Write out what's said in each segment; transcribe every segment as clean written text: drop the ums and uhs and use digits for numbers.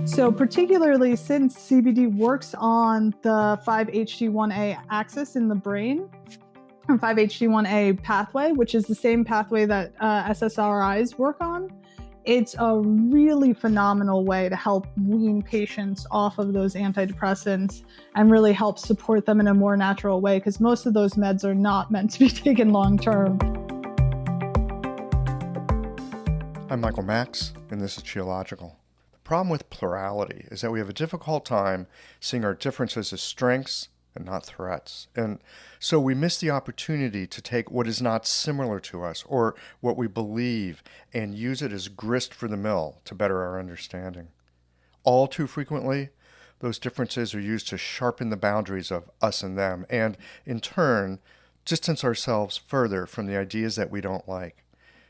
So particularly since CBD works on the 5-HT1A axis in the brain, or 5-HT1A pathway, which is the same pathway that SSRIs work on, it's a really phenomenal way to help wean patients off of those antidepressants and really help support them in a more natural way, because most of those meds are not meant to be taken long term. I'm Michael Max, and this is Geological. The problem with plurality is that we have a difficult time seeing our differences as strengths and not threats. And so we miss the opportunity to take what is not similar to us or what we believe and use it as grist for the mill to better our understanding. All too frequently, those differences are used to sharpen the boundaries of us and them, and in turn, distance ourselves further from the ideas that we don't like.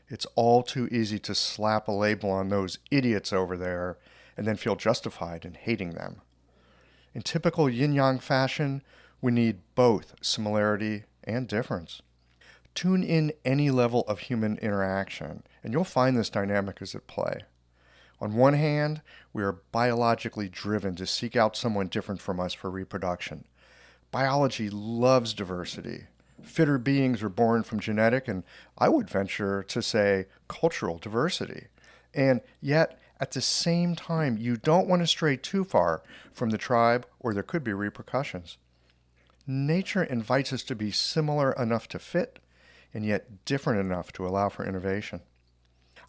It's all too easy to slap a label on those idiots over there and then feel justified in hating them. In typical yin-yang fashion, we need both similarity and difference. Tune in any level of human interaction, and you'll find this dynamic is at play. On one hand, we are biologically driven to seek out someone different from us for reproduction. Biology loves diversity. Fitter beings are born from genetic, and I would venture to say cultural diversity. And yet, at the same time, you don't want to stray too far from the tribe, or there could be repercussions. Nature invites us to be similar enough to fit, and yet different enough to allow for innovation.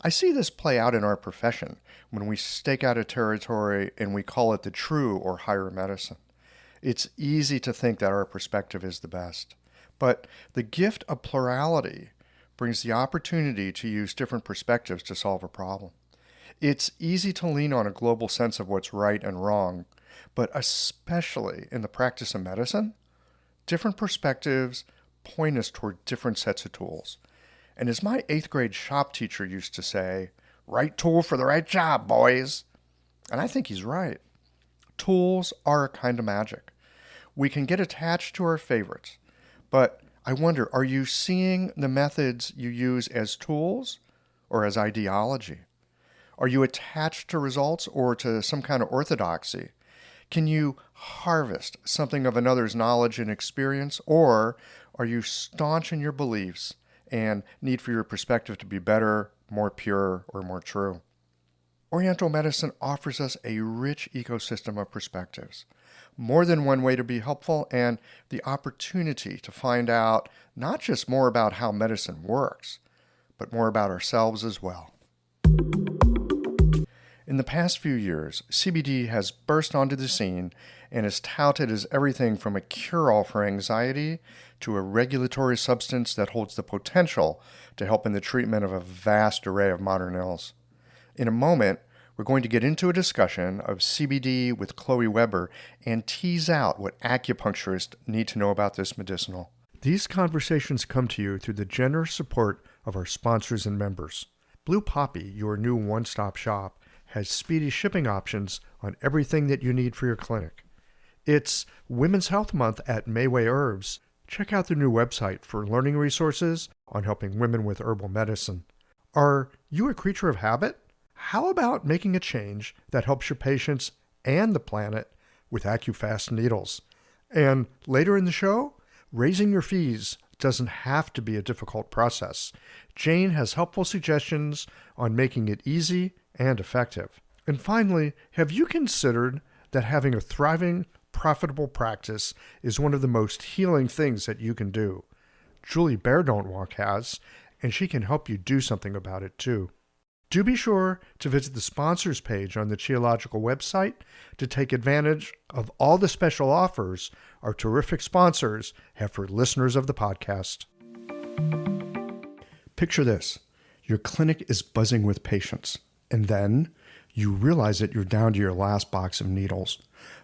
I see this play out in our profession when we stake out a territory and we call it the true or higher medicine. It's easy to think that our perspective is the best. But the gift of plurality brings the opportunity to use different perspectives to solve a problem. It's easy to lean on a global sense of what's right and wrong, but especially in the practice of medicine, different perspectives point us toward different sets of tools. And as my 8th grade shop teacher used to say, right tool for the right job, boys. And I think he's right. Tools are a kind of magic. We can get attached to our favorites. But I wonder, are you seeing the methods you use as tools or as ideology? Are you attached to results or to some kind of orthodoxy? Can you harvest something of another's knowledge and experience, or are you staunch in your beliefs and need for your perspective to be better, more pure, or more true? Oriental medicine offers us a rich ecosystem of perspectives, more than one way to be helpful, and the opportunity to find out not just more about how medicine works, but more about ourselves as well. In the past few years, CBD has burst onto the scene and is touted as everything from a cure-all for anxiety to a regulatory substance that holds the potential to help in the treatment of a vast array of modern ills. In a moment, we're going to get into a discussion of CBD with Chloe Weber and tease out what acupuncturists need to know about this medicinal. These conversations come to you through the generous support of our sponsors and members. Blue Poppy, your new one-stop shop, has speedy shipping options on everything that you need for your clinic. It's Women's Health Month at Mayway Herbs. Check out their new website for learning resources on helping women with herbal medicine. Are you a creature of habit? How about making a change that helps your patients and the planet with AccuFast needles? And later in the show, raising your fees doesn't have to be a difficult process. Jane has helpful suggestions on making it easy and effective. And finally, have you considered that having a thriving, profitable practice is one of the most healing things that you can do? Julie Bear Don't Walk has, and she can help you do something about it too. Do be sure to visit the sponsors page on the Geological website to take advantage of all the special offers our terrific sponsors have for listeners of the podcast. Picture this. Your clinic is buzzing with patients, and then you realize that you're down to your last box of needles.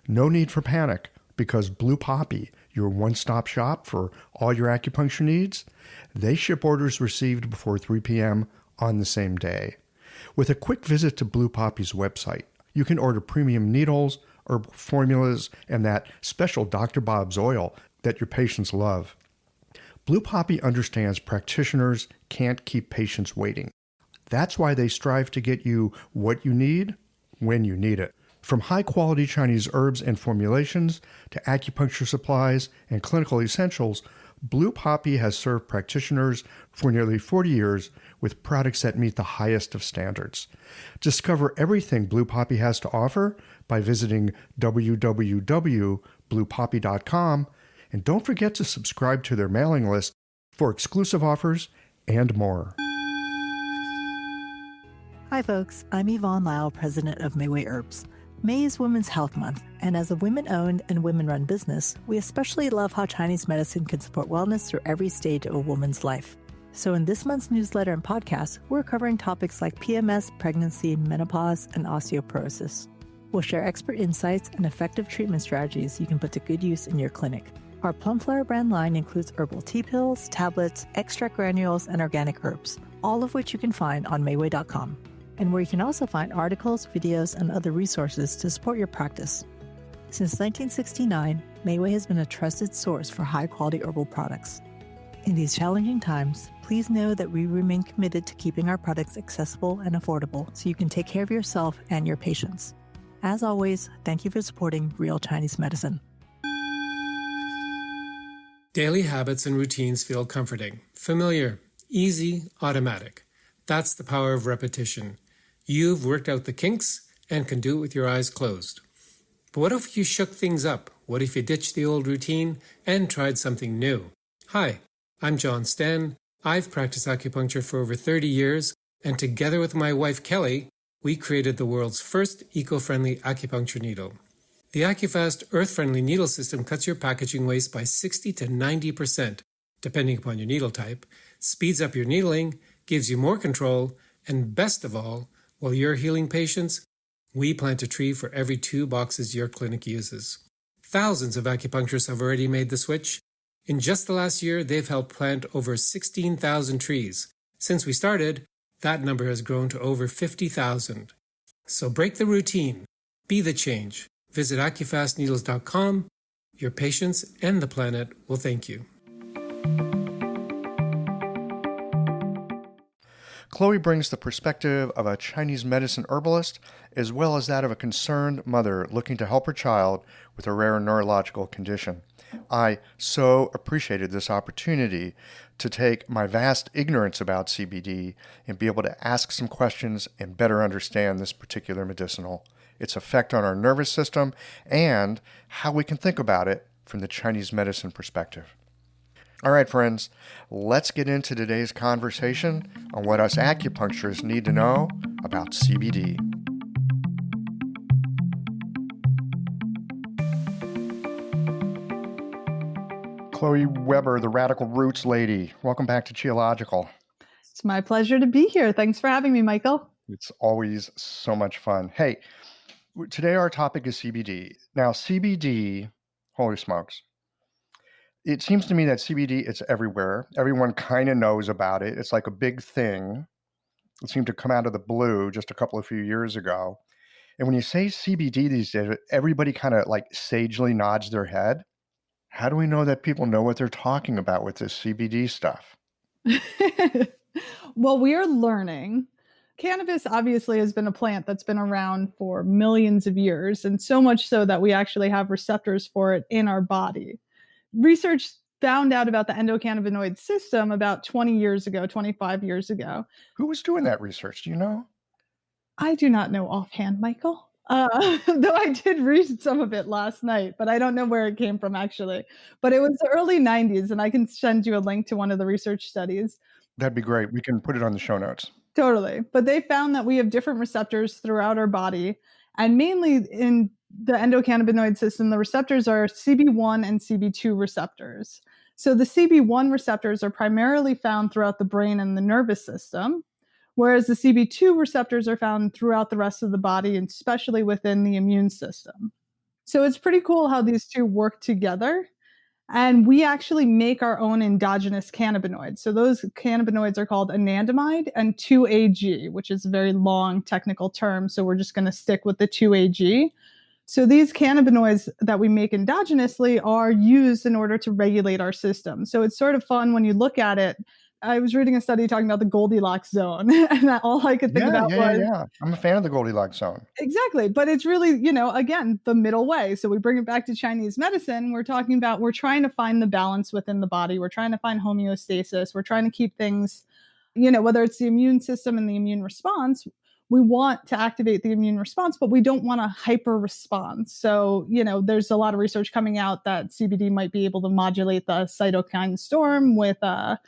No need for panic, because Blue Poppy, your one-stop shop for all your acupuncture needs, they ship orders received before 3 p.m. on the same day. With a quick visit to Blue Poppy's website, you can order premium needles, herbal formulas, and that special Dr. Bob's oil that your patients love. Blue Poppy understands practitioners can't keep patients waiting. That's why they strive to get you what you need when you need it. From high-quality Chinese herbs and formulations to acupuncture supplies and clinical essentials, Blue Poppy has served practitioners for nearly 40 years with products that meet the highest of standards. Discover everything Blue Poppy has to offer by visiting www.bluepoppy.com, and don't forget to subscribe to their mailing list for exclusive offers and more. Hi folks, I'm Yvonne Lau, president of Mayway Herbs. May is Women's Health Month, and as a women-owned and women-run business, we especially love how Chinese medicine can support wellness through every stage of a woman's life. So in this month's newsletter and podcast, we're covering topics like PMS, pregnancy, menopause, and osteoporosis. We'll share expert insights and effective treatment strategies you can put to good use in your clinic. Our Plumflower brand line includes herbal tea pills, tablets, extract granules, and organic herbs, all of which you can find on Mayway.com, and where you can also find articles, videos, and other resources to support your practice. Since 1969, Mayway has been a trusted source for high-quality herbal products. In these challenging times, please know that we remain committed to keeping our products accessible and affordable so you can take care of yourself and your patients. As always, thank you for supporting Real Chinese Medicine. Daily habits and routines feel comforting, familiar, easy, automatic. That's the power of repetition. You've worked out the kinks and can do it with your eyes closed. But what if you shook things up? What if you ditched the old routine and tried something new? Hi, I'm John Sten. I've practiced acupuncture for over 30 years, and together with my wife Kelly, we created the world's first eco-friendly acupuncture needle. The AcuFast earth-friendly needle system cuts your packaging waste by 60 to 90%, depending upon your needle type, speeds up your needling, gives you more control, and best of all, while you're healing patients, we plant a tree for every 2 boxes your clinic uses. Thousands of acupuncturists have already made the switch. In just the last year, they've helped plant over 16,000 trees. Since we started, that number has grown to over 50,000. So break the routine. Be the change. Visit AcuFastNeedles.com. Your patients and the planet will thank you. Chloe brings the perspective of a Chinese medicine herbalist as well as that of a concerned mother looking to help her child with a rare neurological condition. I so appreciated this opportunity to take my vast ignorance about CBD and be able to ask some questions and better understand this particular medicinal, its effect on our nervous system, and how we can think about it from the Chinese medicine perspective. All right, friends, let's get into today's conversation on what us acupuncturists need to know about CBD. Chloe Weber, the Radical Roots lady. Welcome back to Geological. It's my pleasure to be here. Thanks for having me, Michael. It's always so much fun. Hey, today our topic is CBD. Now, CBD, holy smokes. It seems to me that CBD, it's everywhere. Everyone kind of knows about it. It's like a big thing. It seemed to come out of the blue just a few years ago. And when you say CBD these days, everybody kind of like sagely nods their head. How do we know that people know what they're talking about with this CBD stuff? Well, we are learning. Cannabis obviously has been a plant that's been around for millions of years, and so much so that we actually have receptors for it in our body. Research found out about the endocannabinoid system about 20 years ago, 25 years ago. Who was doing that research? Do you know? I do not know offhand, Michael. Though I did read some of it last night, but I don't know where it came from actually. But it was the early 90s, and I can send you a link to one of the research studies. That'd be great. We can put it on the show notes. Totally. But they found that we have different receptors throughout our body, and mainly in the endocannabinoid system, the receptors are CB1 and CB2 receptors. So the CB1 receptors are primarily found throughout the brain and the nervous system, whereas the CB2 receptors are found throughout the rest of the body, and especially within the immune system. So it's pretty cool how these two work together. And we actually make our own endogenous cannabinoids. So those cannabinoids are called anandamide and 2-AG, which is a very long technical term. So we're just going to stick with the 2-AG. So these cannabinoids that we make endogenously are used in order to regulate our system. So it's sort of fun when you look at it I was reading a study talking about the Goldilocks zone, and all I could think about was Yeah. I'm a fan of the Goldilocks zone. exactly. But it's really, again, the middle way. So we bring it back to Chinese medicine. We're talking about, we're trying to find the balance within the body. We're trying to find homeostasis. We're trying to keep things, whether it's the immune system and the immune response, we want to activate the immune response, but we don't want a hyper response. So, there's a lot of research coming out that CBD might be able to modulate the cytokine storm with, the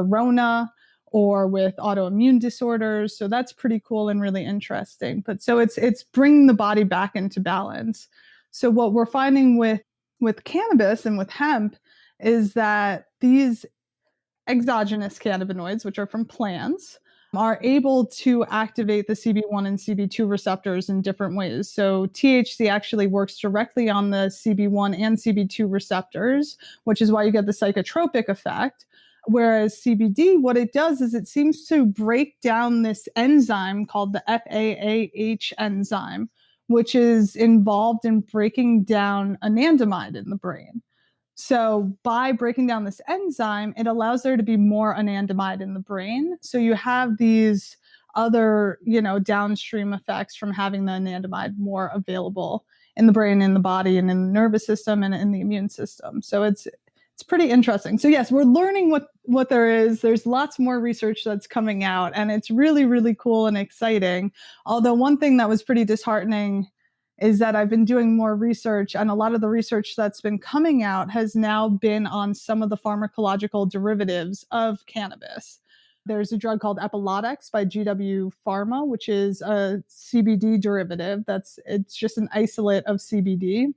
Rona or with autoimmune disorders. So that's pretty cool and really interesting. But so it's bringing the body back into balance. So what we're finding with cannabis and with hemp is that these exogenous cannabinoids, which are from plants, are able to activate the CB1 and CB2 receptors in different ways. So THC actually works directly on the CB1 and CB2 receptors, which is why you get the psychotropic effect. Whereas CBD, what it does is it seems to break down this enzyme called the FAAH enzyme, which is involved in breaking down anandamide in the brain. So by breaking down this enzyme, it allows there to be more anandamide in the brain. So you have these other, downstream effects from having the anandamide more available in the brain, in the body, and in the nervous system and in the immune system. So it's pretty interesting. So yes, we're learning what there is. There's lots more research that's coming out, and it's really, really cool and exciting. Although one thing that was pretty disheartening is that I've been doing more research, and a lot of the research that's been coming out has now been on some of the pharmacological derivatives of cannabis. There's a drug called Epilodex by GW Pharma, which is a CBD derivative. It's just an isolate of CBD.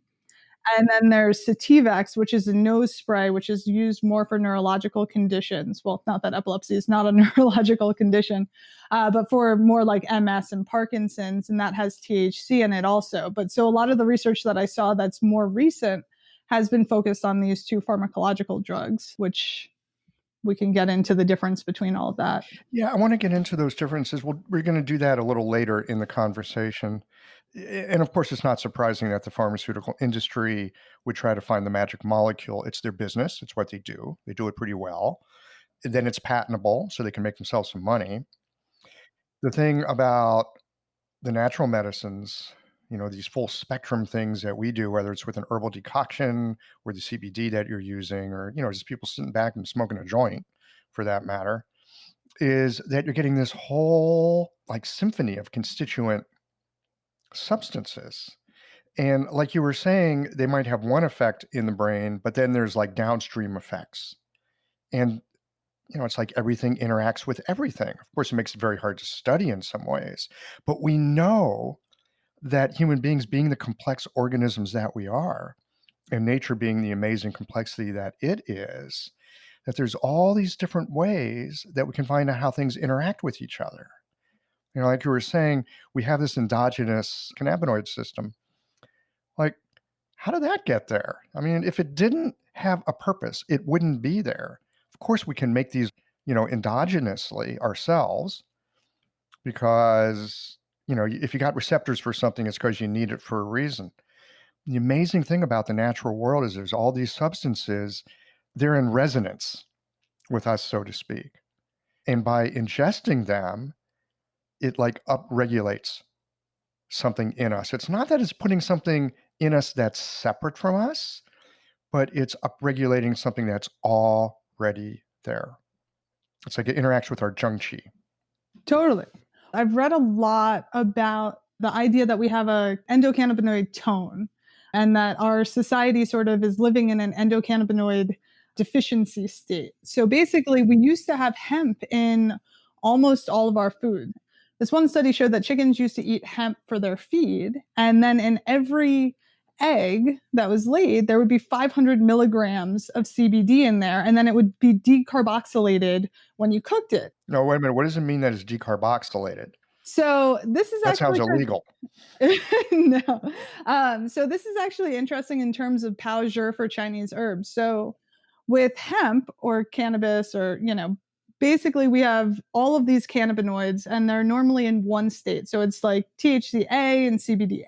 And then there's Sativex, which is a nose spray, which is used more for neurological conditions. Well, not that epilepsy is not a neurological condition, but for more like MS and Parkinson's, and that has THC in it also. But so a lot of the research that I saw that's more recent has been focused on these two pharmacological drugs, which we can get into the difference between all of that. Yeah, I want to get into those differences. We're going to do that a little later in the conversation. And of course, it's not surprising that the pharmaceutical industry would try to find the magic molecule. It's their business. It's what they do. They do it pretty well. And then it's patentable, so they can make themselves some money. The thing about the natural medicines, these full spectrum things that we do, whether it's with an herbal decoction or the CBD that you're using, or, just people sitting back and smoking a joint for that matter, is that you're getting this whole like symphony of constituent substances. And like you were saying, they might have one effect in the brain, but then there's like downstream effects. And, it's like everything interacts with everything. Of course, it makes it very hard to study in some ways, but we know that human beings, being the complex organisms that we are, and nature being the amazing complexity that it is, that there's all these different ways that we can find out how things interact with each other. Like you were saying, we have this endogenous cannabinoid system. Like, how did that get there? I mean, if it didn't have a purpose, it wouldn't be there. Of course, we can make these, endogenously ourselves because, if you got receptors for something, it's because you need it for a reason. The amazing thing about the natural world is there's all these substances, they're in resonance with us, so to speak. And by ingesting them, it like upregulates something in us. It's not that it's putting something in us that's separate from us, but it's upregulating something that's already there. It's like it interacts with our zheng qi. Totally. I've read a lot about the idea that we have a endocannabinoid tone, and that our society sort of is living in an endocannabinoid deficiency state. So basically, we used to have hemp in almost all of our food. This one study showed that chickens used to eat hemp for their feed, and then in every egg that was laid, there would be 500 milligrams of CBD in there, and then it would be decarboxylated when you cooked it. No, wait a minute. What does it mean that it's decarboxylated? So this is that sounds illegal. No. So this is actually interesting in terms of Pao Zhi for Chinese herbs. So with hemp or cannabis or, basically we have all of these cannabinoids and they're normally in one state. So it's like THCA and CBDA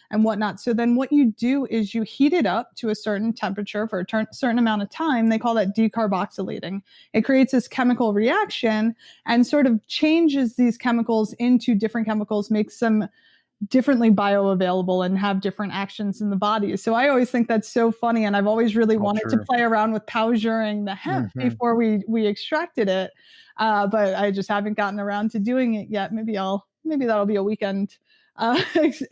and whatnot. So then what you do is you heat it up to a certain temperature for a certain amount of time. They call that decarboxylating. It creates this chemical reaction and sort of changes these chemicals into different chemicals, makes them differently bioavailable and have different actions in the body. So I always think that's so funny. And I've always really wanted to play around with powdering the hemp before we extracted it. But I just haven't gotten around to doing it yet. Maybe that'll be a weekend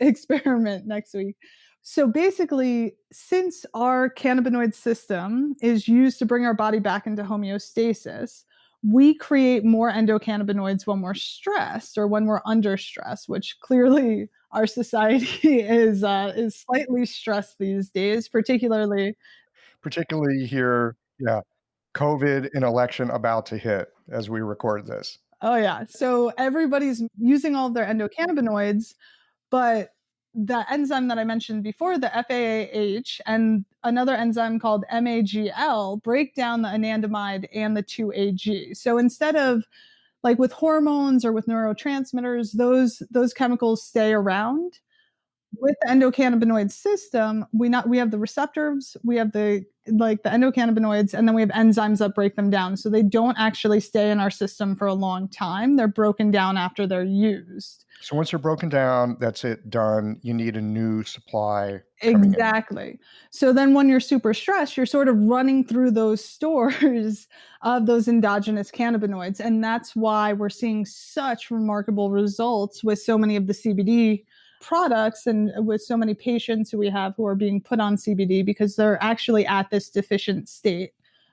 experiment next week. So basically, since our cannabinoid system is used to bring our body back into homeostasis, we create more endocannabinoids when we're stressed or when we're under stress, which clearly our society is slightly stressed these days, particularly here. Yeah. COVID and election about to hit as we record this. Oh yeah. So everybody's using all of their endocannabinoids, but the enzyme that I mentioned before, the FAAH, and another enzyme called MAGL break down the anandamide and the 2-AG. So instead of like with hormones or with neurotransmitters, those chemicals stay around. With the endocannabinoid system, we have the receptors, we have the endocannabinoids, and then we have enzymes that break them down. So they don't actually stay in our system for a long time. They're broken down after they're used. So once they're broken down, that's it, done. You need a new supply. Exactly. So then when you're super stressed, you're sort of running through those stores of those endogenous cannabinoids. And that's why we're seeing such remarkable results with so many of the CBD products and with so many patients who we have who are being put on CBD because they're actually at this deficient state.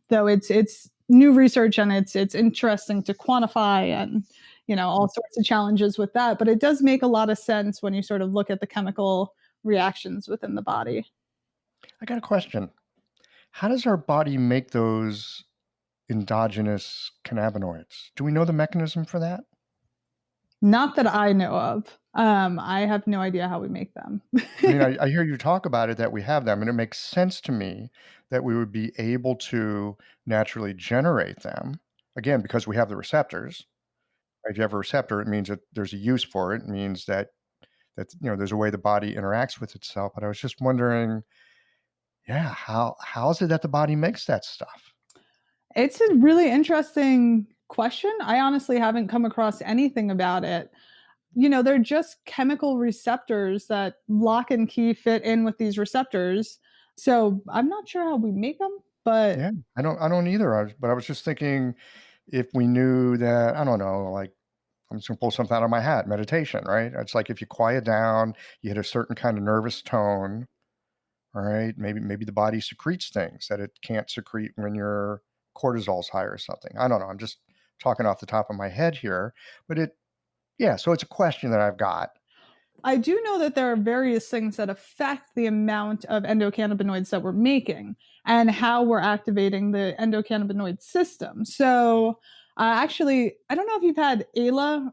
Though it's new research and it's interesting to quantify and all sorts of challenges with that, but it does make a lot of sense when you sort of look at the chemical reactions within the body. I got a question. How does our body make those endogenous cannabinoids? Do we know the mechanism for that? Not that I know of. I have no idea how we make them. I mean, I hear you talk about it, that we have them, and it makes sense to me that we would be able to naturally generate them, again, because we have the receptors. If you have a receptor, it means that there's a use for it. It means that there's a way the body interacts with itself. But I was just wondering, how is it that the body makes that stuff? It's a really interesting question. I honestly haven't come across anything about it. They're just chemical receptors that lock and key fit in with these receptors. So I'm not sure how we make them, but yeah, I don't either. But I was just thinking, if we knew that, I don't know, like, I'm just gonna pull something out of my hat, meditation, right? It's like if you quiet down, you hit a certain kind of nervous tone, all right? Maybe the body secretes things that it can't secrete when your cortisol's high or something. I don't know. I'm just talking off the top of my head here, but so it's a question that I've got. I do know that there are various things that affect the amount of endocannabinoids that we're making and how we're activating the endocannabinoid system. So actually, I don't know if you've had Isla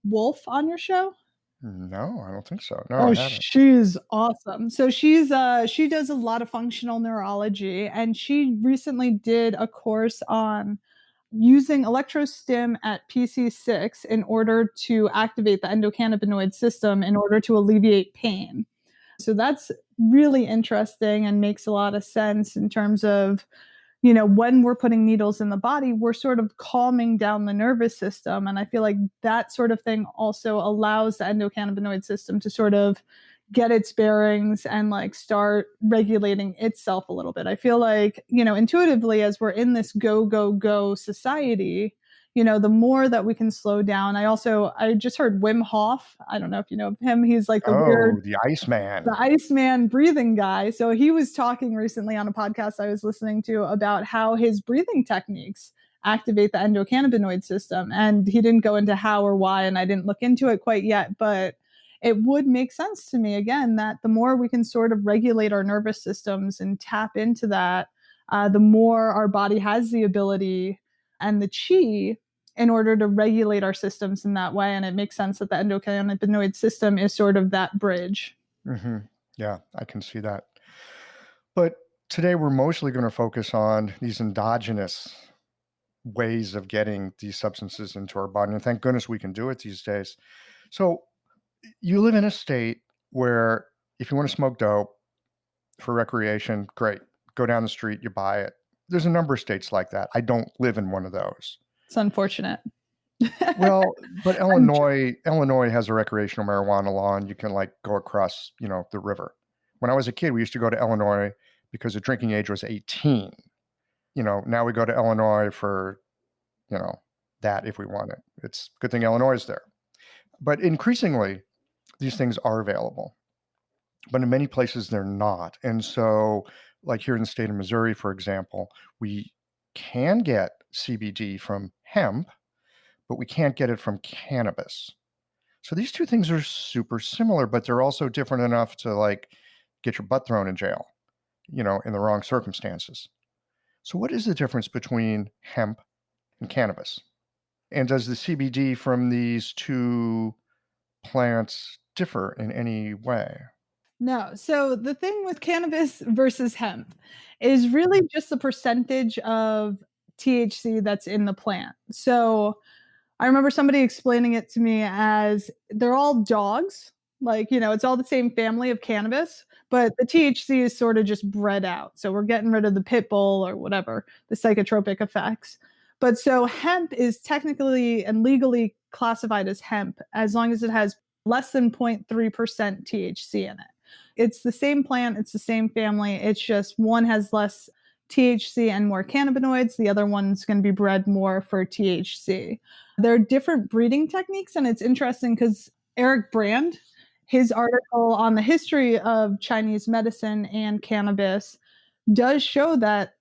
Wolf on your show. No, I don't think so. No, Oh, I haven't. she's awesome. So she does a lot of functional neurology, and she recently did a course on using electrostim at PC6 in order to activate the endocannabinoid system in order to alleviate pain. So that's really interesting and makes a lot of sense in terms of, when we're putting needles in the body, we're sort of calming down the nervous system. And I feel like that sort of thing also allows the endocannabinoid system to sort of get its bearings and like start regulating itself a little bit. I feel like, intuitively, as we're in this go, go, go society, the more that we can slow down. I just heard Wim Hof. I don't know if you know him. He's like the Iceman. The Iceman breathing guy. So he was talking recently on a podcast I was listening to about how his breathing techniques activate the endocannabinoid system. And he didn't go into how or why, and I didn't look into it quite yet, but it would make sense to me, again, that the more we can sort of regulate our nervous systems and tap into that, the more our body has the ability and the chi in order to regulate our systems in that way. And it makes sense that the endocannabinoid system is sort of that bridge. Mm-hmm. Yeah, I can see that. But today we're mostly going to focus on these endogenous ways of getting these substances into our body. And thank goodness we can do it these days. So you live in a state where if you want to smoke dope for recreation, great. Go down the street, you buy it. There's a number of states like that. I don't live in one of those. It's unfortunate. Well, but Illinois has a recreational marijuana law, and you can like go across, the river. When I was a kid, we used to go to Illinois because the drinking age was 18. Now we go to Illinois for, that if we want it. It's a good thing Illinois is there. But increasingly, these things are available. But in many places, they're not. And so, like here in the state of Missouri, for example, we can get CBD from hemp, but we can't get it from cannabis. So these two things are super similar, but they're also different enough to like get your butt thrown in jail, in the wrong circumstances. So what is the difference between hemp and cannabis? And does the CBD from these two plants differ in any way? No. So the thing with cannabis versus hemp is really just the percentage of THC that's in the plant. So I remember somebody explaining it to me as they're all dogs. Like, it's all the same family of cannabis, but the THC is sort of just bred out. So we're getting rid of the pit bull or whatever, the psychotropic effects. But so hemp is technically and legally classified as hemp as long as it has less than 0.3% THC in it. It's the same plant, it's the same family. It's just one has less THC and more cannabinoids. The other one's going to be bred more for THC. There are different breeding techniques, and it's interesting because Eric Brand, his article on the history of Chinese medicine and cannabis does show that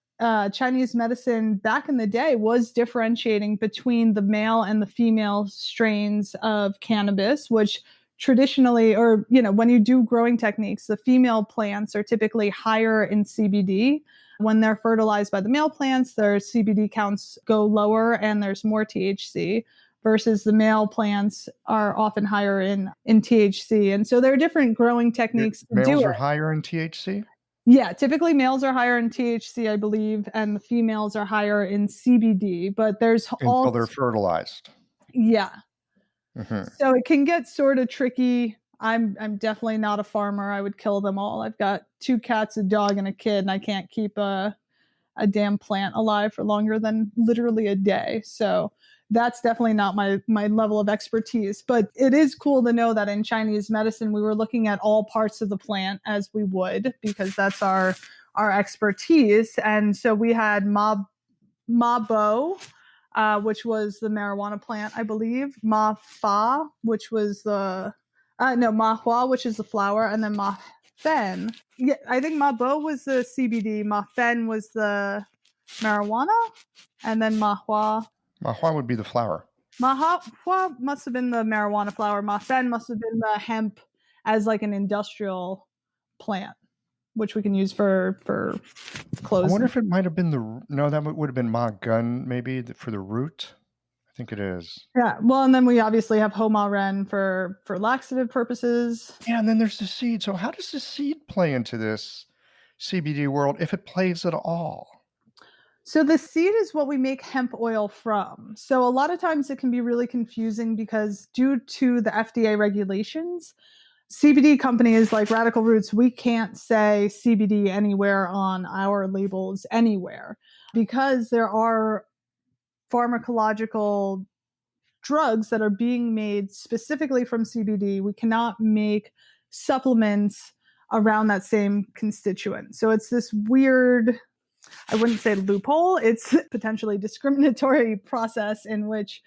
Chinese medicine back in the day was differentiating between the male and the female strains of cannabis, which traditionally, or, when you do growing techniques, the female plants are typically higher in CBD. When they're fertilized by the male plants, their CBD counts go lower and there's more THC, versus the male plants are often higher in THC. And so there are different growing techniques to do it. Males are higher in THC? Yeah, typically males are higher in THC, I believe, and the females are higher in CBD, but there's until they're fertilized. Yeah. Mm-hmm. So it can get sort of tricky. I'm definitely not a farmer. I would kill them all. I've got 2 cats, a dog, and a kid, and I can't keep a damn plant alive for longer than literally a day. So that's definitely not my level of expertise. But it is cool to know that in Chinese medicine, we were looking at all parts of the plant as we would, because that's our expertise. And so we had Ma Bo, which was the marijuana plant, I believe. Ma Fa, which was Ma Hua, which is the flower, and then Ma Fen. Yeah, I think Ma Bo was the CBD, Ma Fen was the marijuana, and then Ma Hua. Ma Hua would be the flower. Ma Hua must have been the marijuana flower. Ma Fen must have been the hemp as like an industrial plant, which we can use for clothes. I wonder if it might have been that would have been Ma Gun maybe for the root. I think it is. Yeah. Well, and then we obviously have Ho Ma Ren for laxative purposes. Yeah, and then there's the seed. So how does the seed play into this CBD world, if it plays at all? So the seed is what we make hemp oil from. So a lot of times it can be really confusing because due to the FDA regulations, CBD companies like Radical Roots, we can't say CBD anywhere on our labels anywhere because there are pharmacological drugs that are being made specifically from CBD. We cannot make supplements around that same constituent. So it's this weird, I wouldn't say loophole, it's potentially discriminatory process in which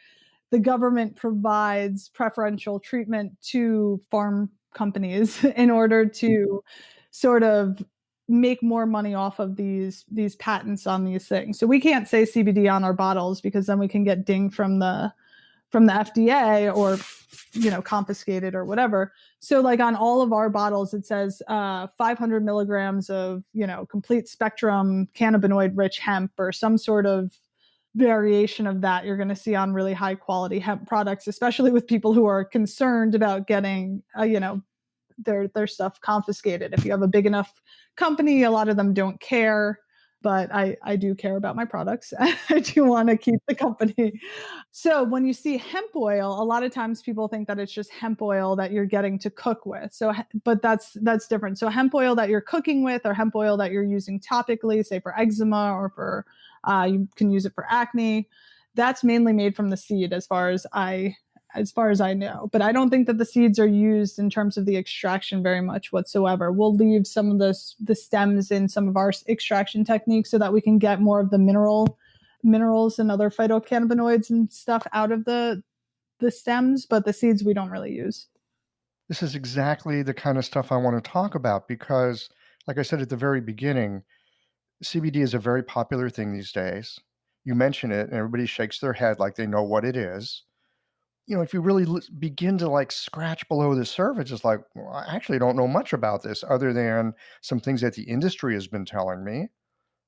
the government provides preferential treatment to farm companies in order to sort of make more money off of these patents on these things. So we can't say CBD on our bottles because then we can get dinged from the FDA or, confiscated or whatever. So like on all of our bottles, it says 500 milligrams of, complete spectrum cannabinoid rich hemp or some sort of variation of that you're going to see on really high quality hemp products, especially with people who are concerned about getting, their stuff confiscated. If you have a big enough company, a lot of them don't care. but I do care about my products. I do want to keep the company. So when you see hemp oil, a lot of times people think that it's just hemp oil that you're getting to cook with. So, but that's different. So hemp oil that you're cooking with, or hemp oil that you're using topically, say for eczema or for you can use it for acne. That's mainly made from the seed, as far as I know. But I don't think that the seeds are used in terms of the extraction very much whatsoever. We'll leave some of the stems in some of our extraction techniques so that we can get more of the minerals and other phytocannabinoids and stuff out of the stems, but the seeds we don't really use. This is exactly the kind of stuff I want to talk about because, like I said at the very beginning, CBD is a very popular thing these days. You mention it and everybody shakes their head like they know what it is. If you really begin to like scratch below the surface, it's like, well, I actually don't know much about this other than some things that the industry has been telling me.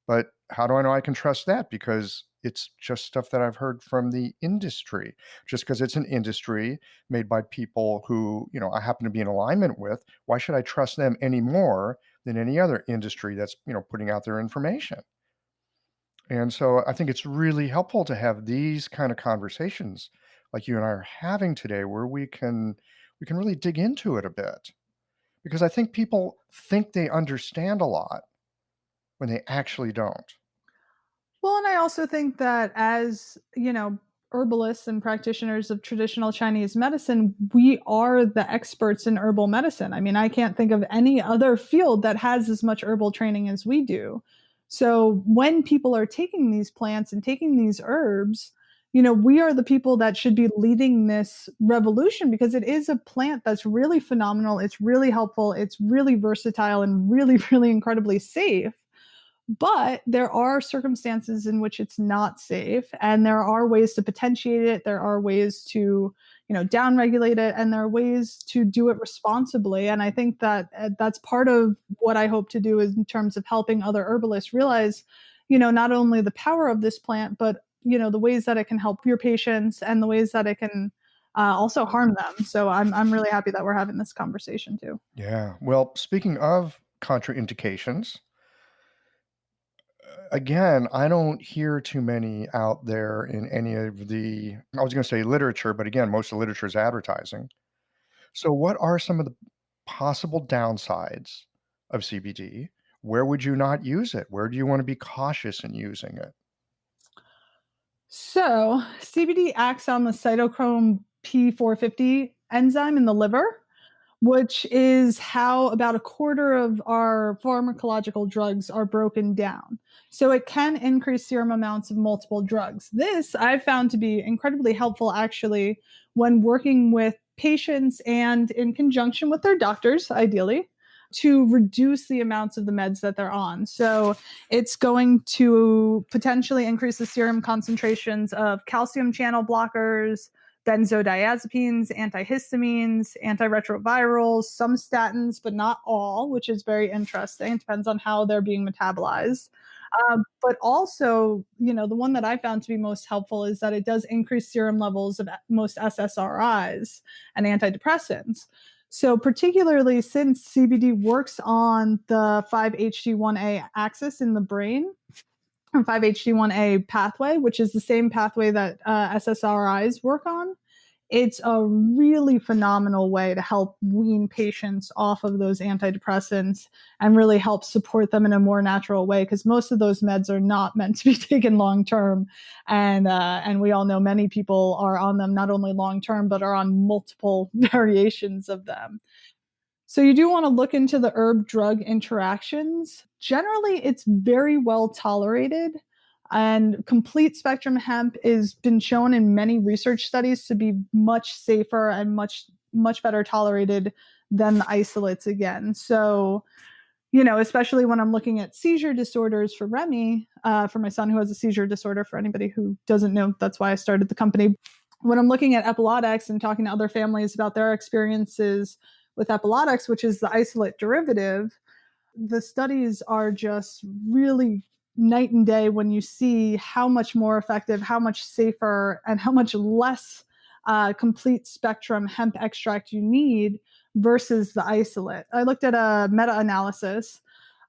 But how do I know I can trust that? Because it's just stuff that I've heard from the industry. Just because it's an industry made by people who, I happen to be in alignment with, why should I trust them any more than any other industry that's, putting out their information? And so I think it's really helpful to have these kind of conversations like you and I are having today where we can really dig into it a bit. Because I think people think they understand a lot when they actually don't. Well, and I also think that as, herbalists and practitioners of traditional Chinese medicine, we are the experts in herbal medicine. I mean, I can't think of any other field that has as much herbal training as we do. So when people are taking these plants and taking these herbs, we are the people that should be leading this revolution, because it is a plant that's really phenomenal. It's really helpful. It's really versatile and really, really incredibly safe. But there are circumstances in which it's not safe, and there are ways to potentiate it. There are ways to, downregulate it, and there are ways to do it responsibly. And I think that that's part of what I hope to do is in terms of helping other herbalists realize, not only the power of this plant, but the ways that it can help your patients and the ways that it can also harm them. So I'm really happy that we're having this conversation too. Yeah. Well, speaking of contraindications, again, I don't hear too many out there in any of I was going to say literature, but again, most of the literature is advertising. So, what are some of the possible downsides of CBD? Where would you not use it? Where do you want to be cautious in using it? So CBD acts on the cytochrome P450 enzyme in the liver, which is how about a quarter of our pharmacological drugs are broken down. So it can increase serum amounts of multiple drugs. This I've found to be incredibly helpful, actually, when working with patients and in conjunction with their doctors, ideally, to reduce the amounts of the meds that they're on. So it's going to potentially increase the serum concentrations of calcium channel blockers, benzodiazepines, antihistamines, antiretrovirals, some statins, but not all, which is very interesting. It depends on how they're being metabolized. But also, the one that I found to be most helpful is that it does increase serum levels of most SSRIs and antidepressants. So particularly since CBD works on the 5-HT1A axis in the brain, 5-HT1A pathway, which is the same pathway that SSRIs work on, it's a really phenomenal way to help wean patients off of those antidepressants and really help support them in a more natural way, because most of those meds are not meant to be taken long term, and we all know many people are on them not only long term but are on multiple variations of them. So you do want to look into the herb drug interactions. Generally, it's very well tolerated, and complete spectrum hemp has been shown in many research studies to be much safer and much better tolerated than the isolates again. So, especially when I'm looking at seizure disorders for Remy, for my son who has a seizure disorder, for anybody who doesn't know, that's why I started the company. When I'm looking at epilodex and talking to other families about their experiences with epilodex, which is the isolate derivative, the studies are just really night and day when you see how much more effective, how much safer, and how much less complete spectrum hemp extract you need versus the isolate. I looked at a meta-analysis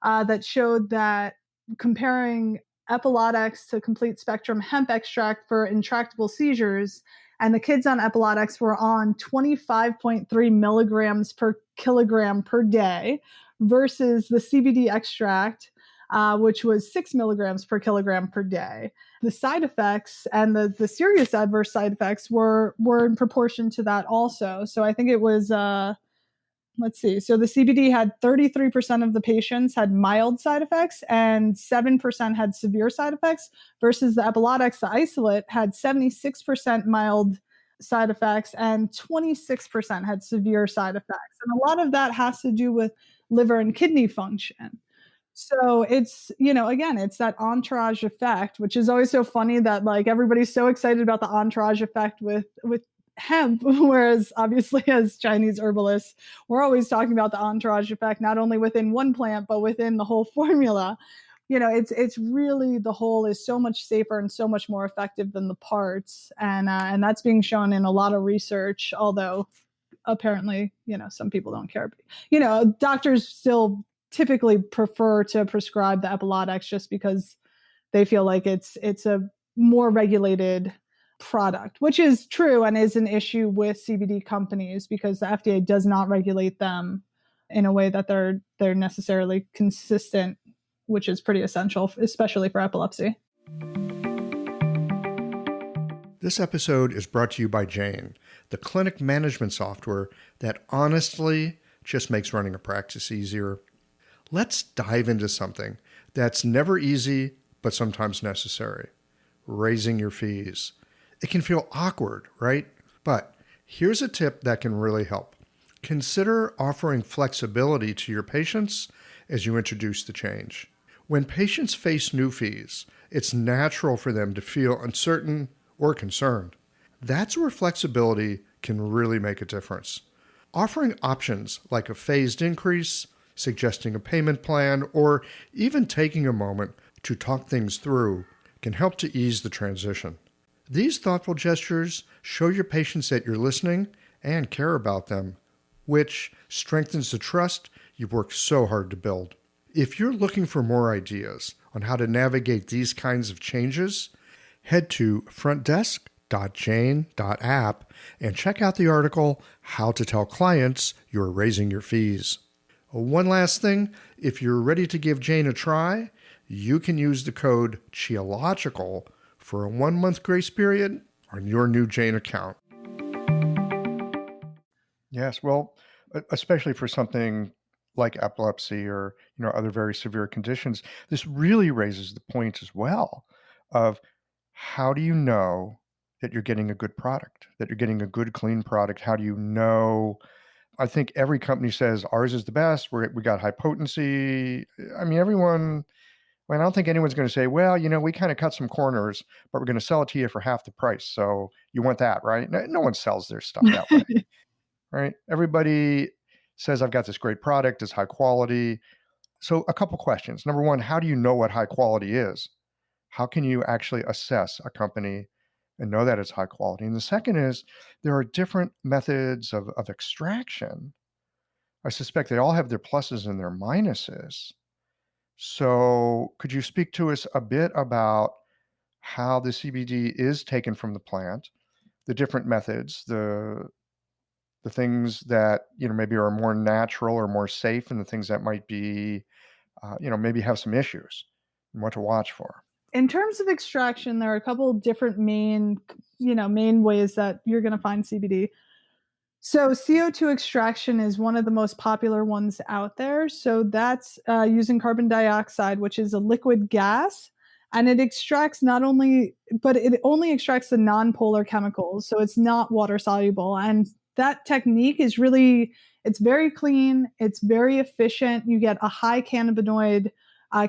that showed that comparing Epilodex to complete spectrum hemp extract for intractable seizures. And the kids on Epilodex were on 25.3 milligrams per kilogram per day versus the CBD extract, which was 6 milligrams per kilogram per day. The side effects and the serious adverse side effects were in proportion to that also. So I think it was, let's see. So the CBD had 33% of the patients had mild side effects and 7% had severe side effects versus the Epilodex, the isolate, had 76% mild side effects and 26% had severe side effects. And a lot of that has to do with liver and kidney function. So it's, again, it's that entourage effect, which is always so funny that like everybody's so excited about the entourage effect with hemp, whereas obviously as Chinese herbalists, we're always talking about the entourage effect, not only within one plant, but within the whole formula. It's really, the whole is so much safer and so much more effective than the parts. And that's being shown in a lot of research, although apparently, some people don't care. Doctors still typically prefer to prescribe the Epilodex just because they feel like it's a more regulated product, which is true and is an issue with CBD companies because the FDA does not regulate them in a way that they're necessarily consistent, which is pretty essential, especially for epilepsy. This episode is brought to you by Jane, the clinic management software that honestly just makes running a practice easier. Let's dive into something that's never easy, but sometimes necessary: raising your fees. It can feel awkward, right? But here's a tip that can really help. Consider offering flexibility to your patients as you introduce the change. When patients face new fees, it's natural for them to feel uncertain or concerned. That's where flexibility can really make a difference. Offering options like a phased increase, suggesting a payment plan, or even taking a moment to talk things through can help to ease the transition. These thoughtful gestures show your patients that you're listening and care about them, which strengthens the trust you've worked so hard to build. If you're looking for more ideas on how to navigate these kinds of changes, head to frontdesk.jane.app and check out the article, How to Tell Clients You're Raising Your Fees. One last thing, if you're ready to give Jane a try, you can use the code CHEOLOGICAL for a 1-month grace period on your new Jane account. Yes, well, especially for something like epilepsy or other very severe conditions, this really raises the point as well of how do you know that you're getting a good product, that you're getting a good, clean product? How do you know? I think every company says ours is the best. We got high potency. I mean, everyone. I don't think anyone's going to say, well, we kind of cut some corners, but we're going to sell it to you for half the price. So you want that, right? No one sells their stuff that way, right? Everybody says, I've got this great product, it's high quality. So a couple questions. Number one, how do you know what high quality is? How can you actually assess a company and know that it's high quality? And the second is, there are different methods of extraction. I suspect they all have their pluses and their minuses. So could you speak to us a bit about how the CBD is taken from the plant, the different methods, the things that, maybe are more natural or more safe, and the things that might be, maybe have some issues and what to watch for? In terms of extraction, there are a couple of different main ways that you're going to find CBD. So CO2 extraction is one of the most popular ones out there. So that's using carbon dioxide, which is a liquid gas, and it extracts it only extracts the nonpolar chemicals. So it's not water soluble. And that technique is it's very clean. It's very efficient. You get a high cannabinoid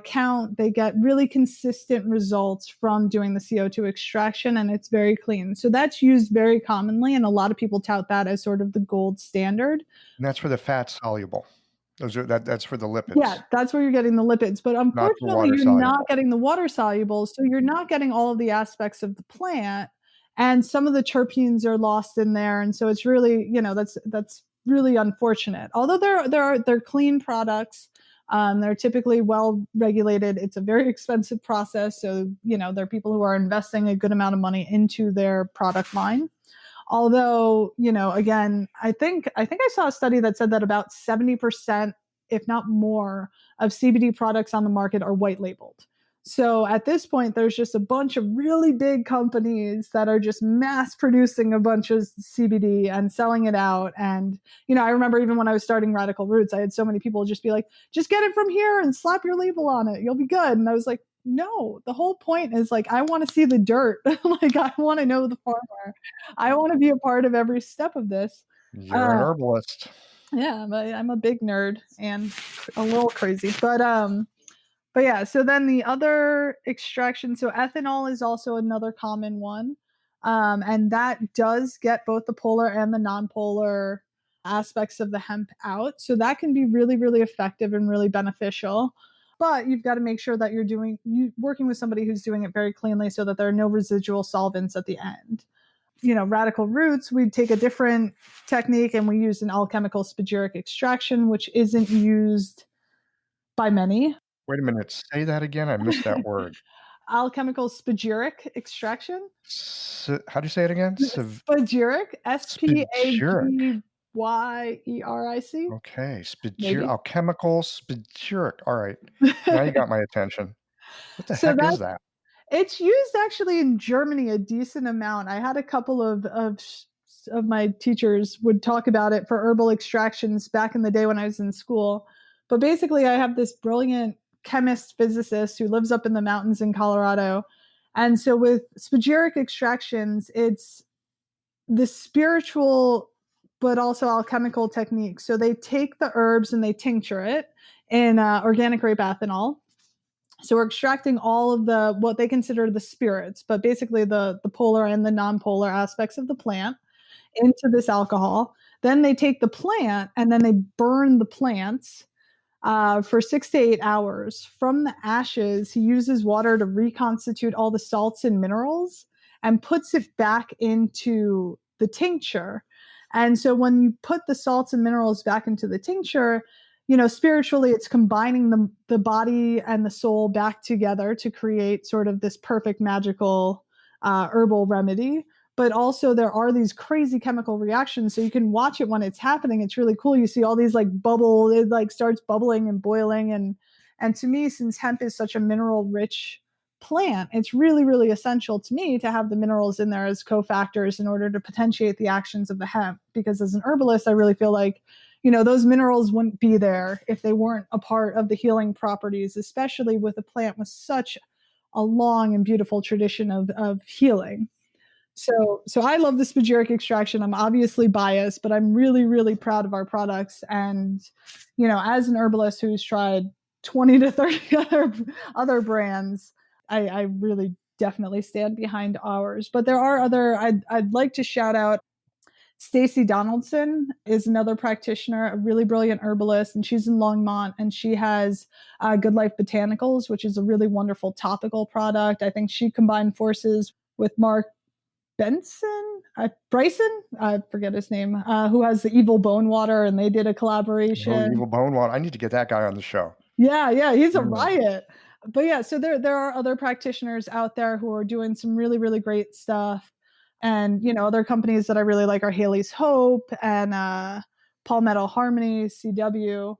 count. They get really consistent results from doing the CO2 extraction, and it's very clean. So that's used very commonly, and a lot of people tout that as sort of the gold standard. And that's for the fat soluble. That's for the lipids. Yeah, that's where you're getting the lipids. But unfortunately, you're not getting the water soluble, so you're not getting all of the aspects of the plant, and some of the terpenes are lost in there. And so it's really, that's really unfortunate. Although they're clean products. They're typically well regulated. It's a very expensive process. So, there are people who are investing a good amount of money into their product line. Although, again, I think I saw a study that said that about 70%, if not more, of CBD products on the market are white labeled. So at this point, there's just a bunch of really big companies that are just mass producing a bunch of CBD and selling it out. And, I remember even when I was starting Radical Roots, I had so many people just be like, just get it from here and slap your label on it. You'll be good. And I was like, no, the whole point is like, I want to see the dirt. Like, I want to know the farmer. I want to be a part of every step of this. You're an herbalist. Yeah, I'm a big nerd and a little crazy. But yeah, so then the other extraction, so ethanol is also another common one. And that does get both the polar and the nonpolar aspects of the hemp out. So that can be really, really effective and really beneficial. But you've got to make sure that you're working with somebody who's doing it very cleanly so that there are no residual solvents at the end. Radical Roots, we take a different technique and we use an alchemical spagyric extraction, which isn't used by many. Wait a minute. Say that again. I missed that word. Alchemical spagyric extraction. How do you say it again? Spagyric. Spagyeric. Okay. Alchemical spagyric. All right. Now you got my attention. What the heck is that? It's used actually in Germany a decent amount. I had a couple of my teachers would talk about it for herbal extractions back in the day when I was in school. But basically, I have this brilliant chemist physicist who lives up in the mountains in Colorado. And so with spagyric extractions, it's the spiritual but also alchemical technique. So they take the herbs and they tincture it in organic grape ethanol. So we're extracting all of what they consider the spirits, but basically the polar and the nonpolar aspects of the plant into this alcohol. Then they take the plant and then they burn the plants for 6 to 8 hours. From the ashes, he uses water to reconstitute all the salts and minerals and puts it back into the tincture. And so when you put the salts and minerals back into the tincture, spiritually, it's combining the body and the soul back together to create sort of this perfect magical herbal remedy. But also there are these crazy chemical reactions. So you can watch it when it's happening. It's really cool. You see all these it starts bubbling and boiling. And to me, since hemp is such a mineral rich plant, it's really, really essential to me to have the minerals in there as cofactors in order to potentiate the actions of the hemp. Because as an herbalist, I really feel like, those minerals wouldn't be there if they weren't a part of the healing properties, especially with a plant with such a long and beautiful tradition of healing. So I love the spagyric extraction. I'm obviously biased, but I'm really, really proud of our products. And, as an herbalist who's tried 20 to 30 other brands, I really definitely stand behind ours. But there are I'd like to shout out Stacy Donaldson is another practitioner, a really brilliant herbalist, and she's in Longmont, and she has Good Life Botanicals, which is a really wonderful topical product. I think she combined forces with Mark Bryson, I forget his name, who has the Evil Bone Water, and they did a collaboration. Oh, Evil Bone Water. I need to get that guy on the show. Yeah, he's a riot. But yeah, so there are other practitioners out there who are doing some really, really great stuff. And, other companies that I really like are Haley's Hope and Palmetto Harmony, CW.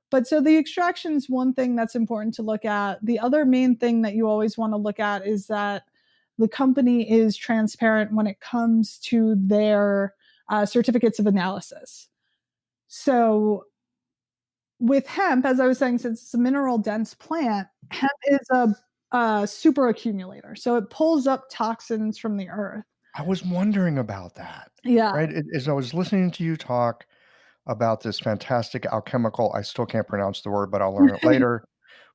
But so the extraction's one thing that's important to look at. The other main thing that you always want to look at is that the company is transparent when it comes to their certificates of analysis. So with hemp, as I was saying, since it's a mineral dense plant, hemp is a super accumulator. So it pulls up toxins from the earth. I was wondering about that. Yeah. Right. As I was listening to you talk about this fantastic alchemical, I still can't pronounce the word, but I'll learn it later,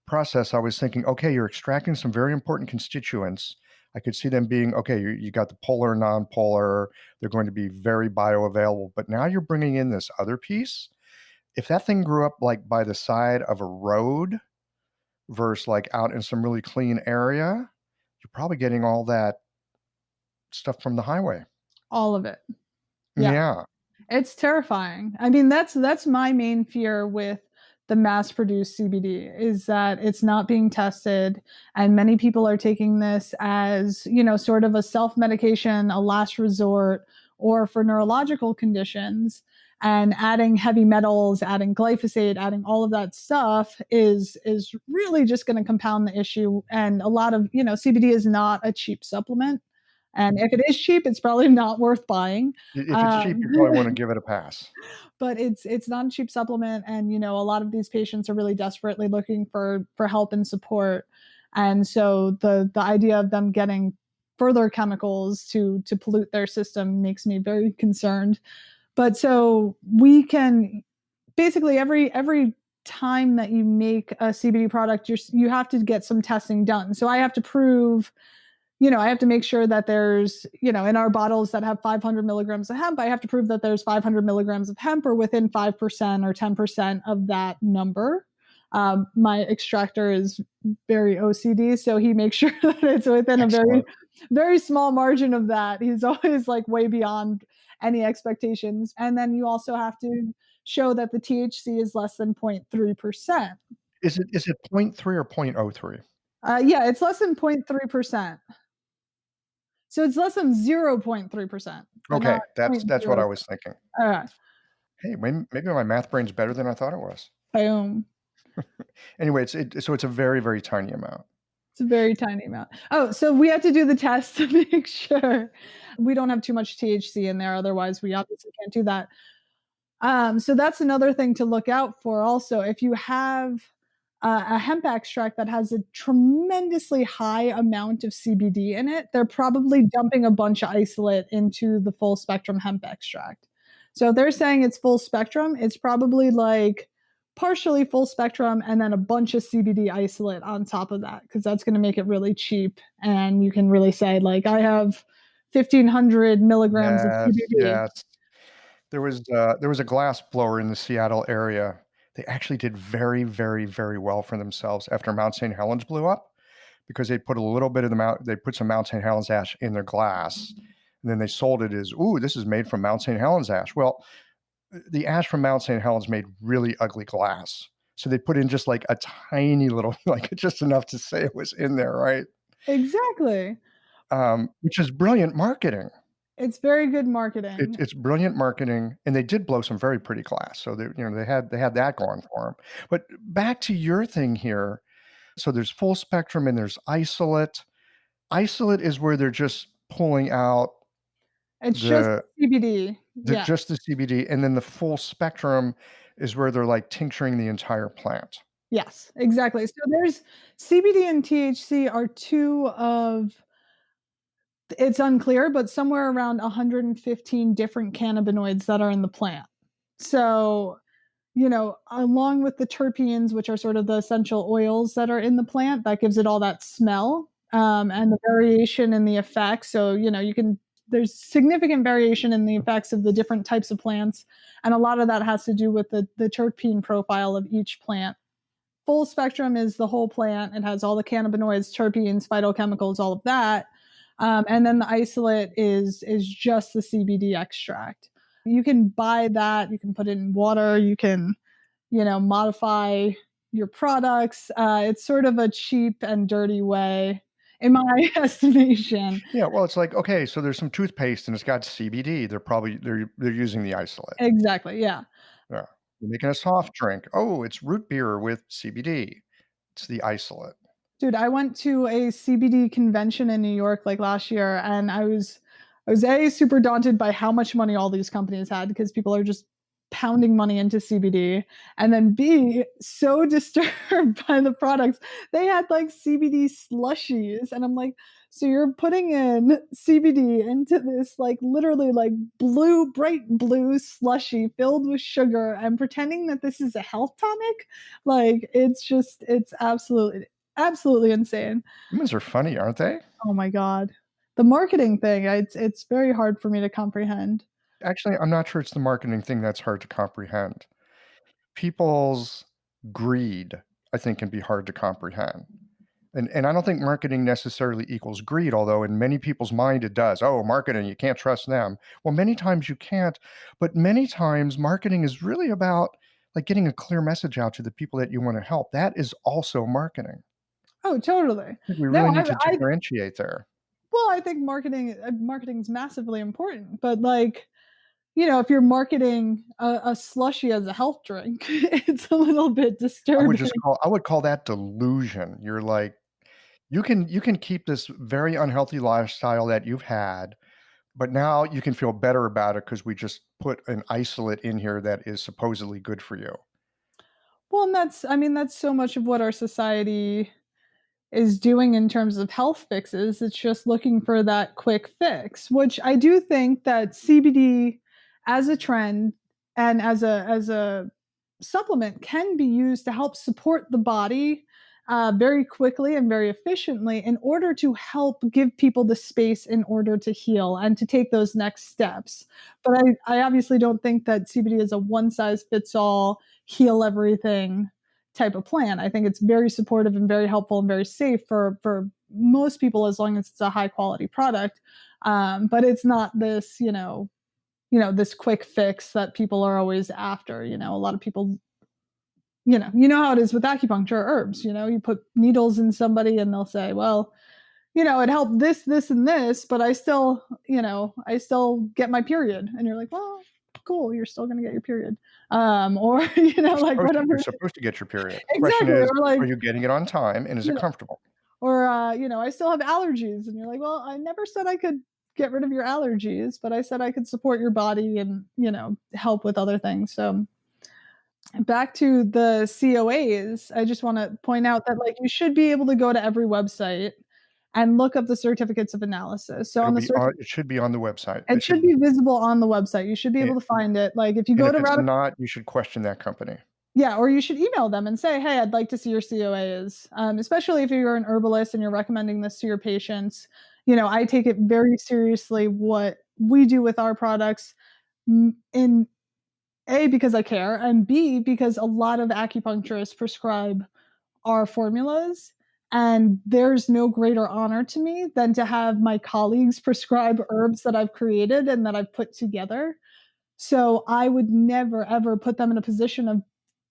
process, I was thinking, okay, you're extracting some very important constituents. I could see them being, okay, you got the polar, non-polar, they're going to be very bioavailable, but now you're bringing in this other piece. If that thing grew up like by the side of a road versus like out in some really clean area, you're probably getting all that stuff from the highway. All of it. Yeah. It's terrifying. I mean, that's my main fear with the mass-produced CBD, is that it's not being tested, and many people are taking this as, sort of a self-medication, a last resort, or for neurological conditions. And adding heavy metals, adding glyphosate, adding all of that stuff is really just going to compound the issue. And a lot of, CBD is not a cheap supplement. And if it is cheap, it's probably not worth buying. If it's cheap, you probably want to give it a pass. But it's not a cheap supplement, and a lot of these patients are really desperately looking for help and support. And so the idea of them getting further chemicals to pollute their system makes me very concerned. But so we can basically every time that you make a CBD product, you have to get some testing done. So I have to prove, I have to make sure that there's, in our bottles that have 500 milligrams of hemp, I have to prove that there's 500 milligrams of hemp or within 5% or 10% of that number. My extractor is very OCD, so he makes sure that it's within Excellent. a very, very small margin of that. He's always like way beyond any expectations. And then you also have to show that the THC is less than 0.3%. Is it 0.3 or 0.03? Yeah, it's less than 0.3%. So it's less than 0.3%. Okay, that's what I was thinking. Hey, maybe my math brain's better than I thought it was. Boom. Anyway, so it's a very, very tiny amount. It's a very tiny amount. Oh, so we have to do the test to make sure we don't have too much THC in there. Otherwise, we obviously can't do that. So that's another thing to look out for also. If you have a hemp extract that has a tremendously high amount of CBD in it, they're probably dumping a bunch of isolate into the full spectrum hemp extract. So if they're saying it's full spectrum, it's probably like partially full spectrum and then a bunch of CBD isolate on top of that, because that's going to make it really cheap. And you can really say, like, I have 1,500 milligrams of CBD. Yes. There was a glass blower in the Seattle area. They actually did very, very, very well for themselves after Mount St. Helens blew up, because they put a little bit of they put some Mount St. Helens ash in their glass, and then they sold it as, ooh, this is made from Mount St. Helens ash. Well, the ash from Mount St. Helens made really ugly glass. So they put in just like a tiny little, like just enough to say it was in there, right? Exactly. Which is brilliant marketing. It's very good marketing. It's brilliant marketing, and they did blow some very pretty glass. So they had that going for them. But back to your thing here. So there's full spectrum and there's isolate. Isolate is where they're just pulling out. It's just CBD. Just the CBD, and then the full spectrum is where they're like tincturing the entire plant. Yes, exactly. So there's CBD and THC are two of, it's unclear, but somewhere around 115 different cannabinoids that are in the plant. So, along with the terpenes, which are sort of the essential oils that are in the plant, that gives it all that smell, and the variation in the effects. So, there's significant variation in the effects of the different types of plants. And a lot of that has to do with the terpene profile of each plant. Full spectrum is the whole plant. It has all the cannabinoids, terpenes, phytochemicals, all of that. And then the isolate is just the CBD extract. You can buy that. You can put it in water. You can, modify your products. It's sort of a cheap and dirty way, in my estimation. Yeah, well, it's like, okay, so there's some toothpaste and it's got CBD. They're using the isolate. Exactly. Yeah. Yeah. You're making a soft drink. Oh, it's root beer with CBD. It's the isolate. Dude, I went to a CBD convention in New York like last year, and I was A, super daunted by how much money all these companies had, because people are just pounding money into CBD, and then B, so disturbed by the products. They had like CBD slushies, and I'm like, so you're putting in CBD into this like literally like bright blue slushy filled with sugar and pretending that this is a health tonic? Like, it's absolutely insane. Humans are funny, aren't they? Oh my God. The marketing thing, it's very hard for me to comprehend. Actually, I'm not sure it's the marketing thing that's hard to comprehend. People's greed, I think, can be hard to comprehend. And I don't think marketing necessarily equals greed, although in many people's mind it does. Oh, marketing, you can't trust them. Well, many times you can't, but many times marketing is really about like getting a clear message out to the people that you want to help. That is also marketing. Oh, totally. I think we No, really need to differentiate there. well, I think marketing is massively important, but like, if you're marketing a slushy as a health drink, it's a little bit disturbing. I would call that delusion. You're like, you can keep this very unhealthy lifestyle that you've had, but now you can feel better about it because we just put an isolate in here that is supposedly good for you. Well, and that's so much of what our society is doing in terms of health fixes. It's just looking for that quick fix, which I do think that CBD as a trend and as a supplement can be used to help support the body very quickly and very efficiently in order to help give people the space in order to heal and to take those next steps. But I obviously don't think that CBD is a one size fits all, heal everything type of plan. I think it's very supportive and very helpful and very safe for most people as long as it's a high quality product. But it's not this, this quick fix that people are always after. A lot of people, how it is with acupuncture or herbs. You put needles in somebody and they'll say, well, it helped this, this, and this, but I still get my period. And you're like, well, cool, you're still going to get your period. Or, like whatever. You're supposed to get your period. The Exactly. question is, Or like, are you getting it on time and is it comfortable? Or, I still have allergies. And you're like, well, I never said I could get rid of your allergies, but I said I could support your body and, help with other things. So back to the COAs, I just want to point out that like you should be able to go to every website and look up the certificates of analysis. So it should be on the website. It should be visible on the website. You should be able to find it. Like if you go to if it's not, you should question that company. Yeah, or you should email them and say, hey, I'd like to see your COAs, especially if you're an herbalist and you're recommending this to your patients. I take it very seriously what we do with our products, in A, because I care, and B, because a lot of acupuncturists prescribe our formulas. And there's no greater honor to me than to have my colleagues prescribe herbs that I've created and that I've put together. So I would never, ever put them in a position of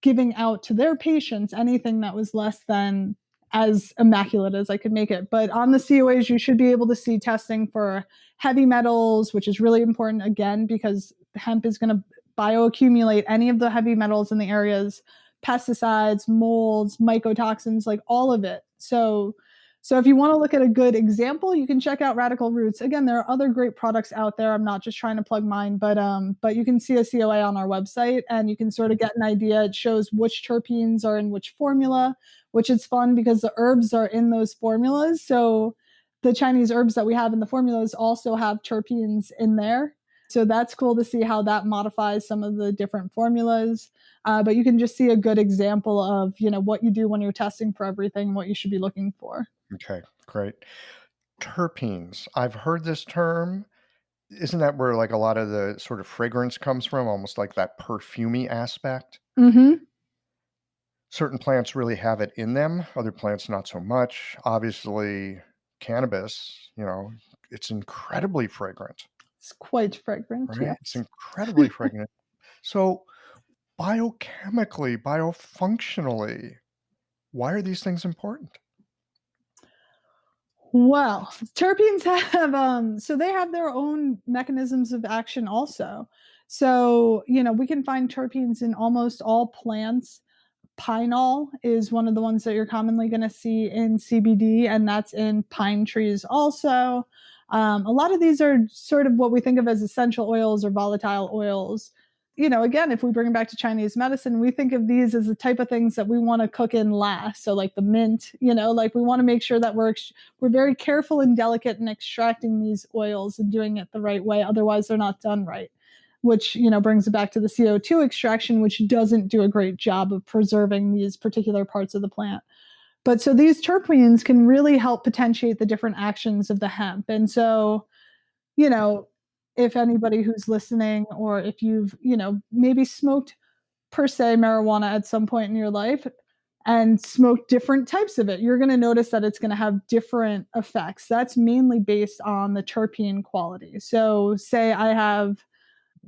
giving out to their patients anything that was less than as immaculate as I could make it. But on the COAs, you should be able to see testing for heavy metals, which is really important, again, because hemp is going to bioaccumulate any of the heavy metals in the areas, pesticides, molds, mycotoxins, like all of it. So if you want to look at a good example, you can check out Radical Roots. Again, there are other great products out there. I'm not just trying to plug mine, but you can see a COA on our website and you can sort of get an idea. It shows which terpenes are in which formula, which is fun because the herbs are in those formulas. So the Chinese herbs that we have in the formulas also have terpenes in there. So that's cool to see how that modifies some of the different formulas. But you can just see a good example of, what you do when you're testing for everything, what you should be looking for. Okay, great. Terpenes. I've heard this term. Isn't that where like a lot of the sort of fragrance comes from, almost like that perfumey aspect? Mm-hmm. Certain plants really have it in them, other plants not so much. Obviously, cannabis, it's incredibly fragrant. It's quite fragrant, right? yes. It's incredibly fragrant. So biochemically, biofunctionally, why are these things important? Well, terpenes have so they have their own mechanisms of action also. So, we can find terpenes in almost all plants. Pinol is one of the ones that you're commonly going to see in CBD, and that's in pine trees also. A lot of these are sort of what we think of as essential oils or volatile oils. Again, if we bring it back to Chinese medicine, we think of these as the type of things that we want to cook in last. So like the mint, like we want to make sure that we're very careful and delicate in extracting these oils and doing it the right way. Otherwise, they're not done right, which, brings it back to the CO2 extraction, which doesn't do a great job of preserving these particular parts of the plant. But so these terpenes can really help potentiate the different actions of the hemp. And so, if anybody who's listening, or if you've, maybe smoked per se marijuana at some point in your life and smoked different types of it, you're going to notice that it's going to have different effects. That's mainly based on the terpene quality. So say I have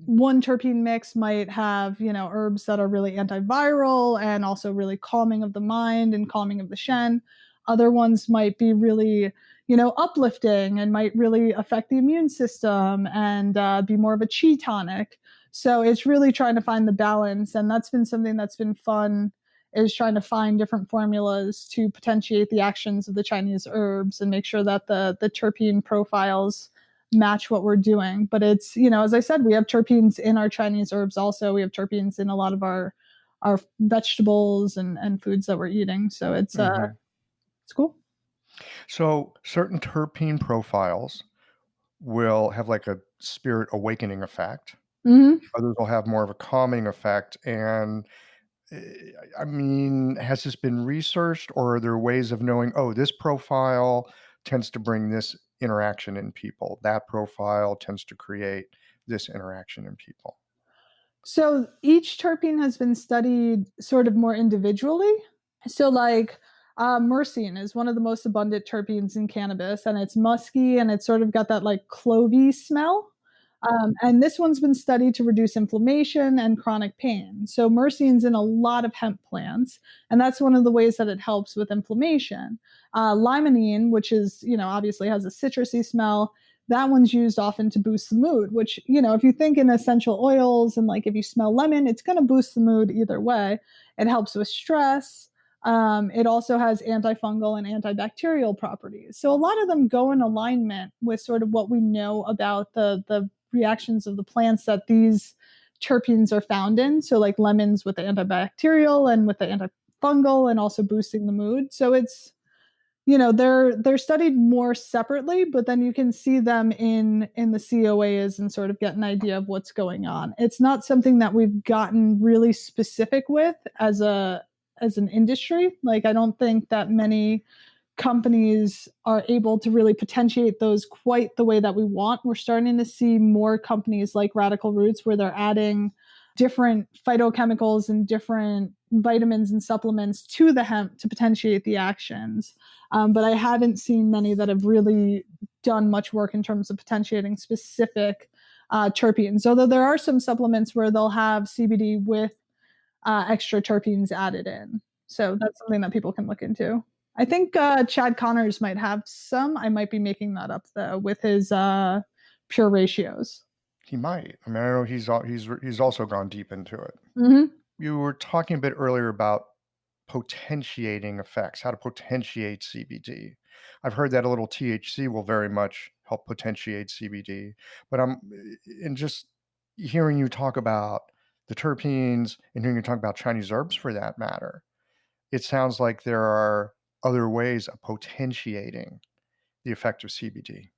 one terpene mix might have, herbs that are really antiviral and also really calming of the mind and calming of the shen. Other ones might be really, uplifting and might really affect the immune system and be more of a chi tonic. So it's really trying to find the balance. And that's been something that's been fun, is trying to find different formulas to potentiate the actions of the Chinese herbs and make sure that the terpene profiles match what we're doing. But it's, as I said, we have terpenes in our Chinese herbs also. We have terpenes in a lot of our vegetables and foods that we're eating. So it's cool. So certain terpene profiles will have like a spirit awakening effect. Mm-hmm. Others will have more of a calming effect. And I mean, has this been researched, or are there ways of knowing, oh, this profile tends to bring this interaction in people, that profile tends to create this interaction in people? So each terpene has been studied sort of more individually. So like myrcene is one of the most abundant terpenes in cannabis, and it's musky and it's sort of got that like clovey smell. And this one's been studied to reduce inflammation and chronic pain. So myrcene's in a lot of hemp plants, and that's one of the ways that it helps with inflammation. Limonene, which is, obviously has a citrusy smell, that one's used often to boost the mood, which, if you think in essential oils and like if you smell lemon, it's going to boost the mood either way. It helps with stress. It also has antifungal and antibacterial properties. So a lot of them go in alignment with sort of what we know about the reactions of the plants that these terpenes are found in. So like lemons with the antibacterial and with the antifungal and also boosting the mood. So it's, they're studied more separately, but then you can see them in the COAs and sort of get an idea of what's going on. It's not something that we've gotten really specific with as an industry. Like I don't think that many companies are able to really potentiate those quite the way that we want. We're starting to see more companies like Radical Roots where they're adding different phytochemicals and different vitamins and supplements to the hemp to potentiate the actions. But I haven't seen many that have really done much work in terms of potentiating specific terpenes. Although there are some supplements where they'll have CBD with extra terpenes added in. So that's something that people can look into. I think Chad Connors might have some. I might be making that up though with his pure ratios. He might. I mean, I know he's also gone deep into it. Mm-hmm. You were talking a bit earlier about potentiating effects, how to potentiate CBD. I've heard that a little THC will very much help potentiate CBD, but in just hearing you talk about the terpenes and hearing you talk about Chinese herbs for that matter, it sounds like there are other ways of potentiating the effect of CBD.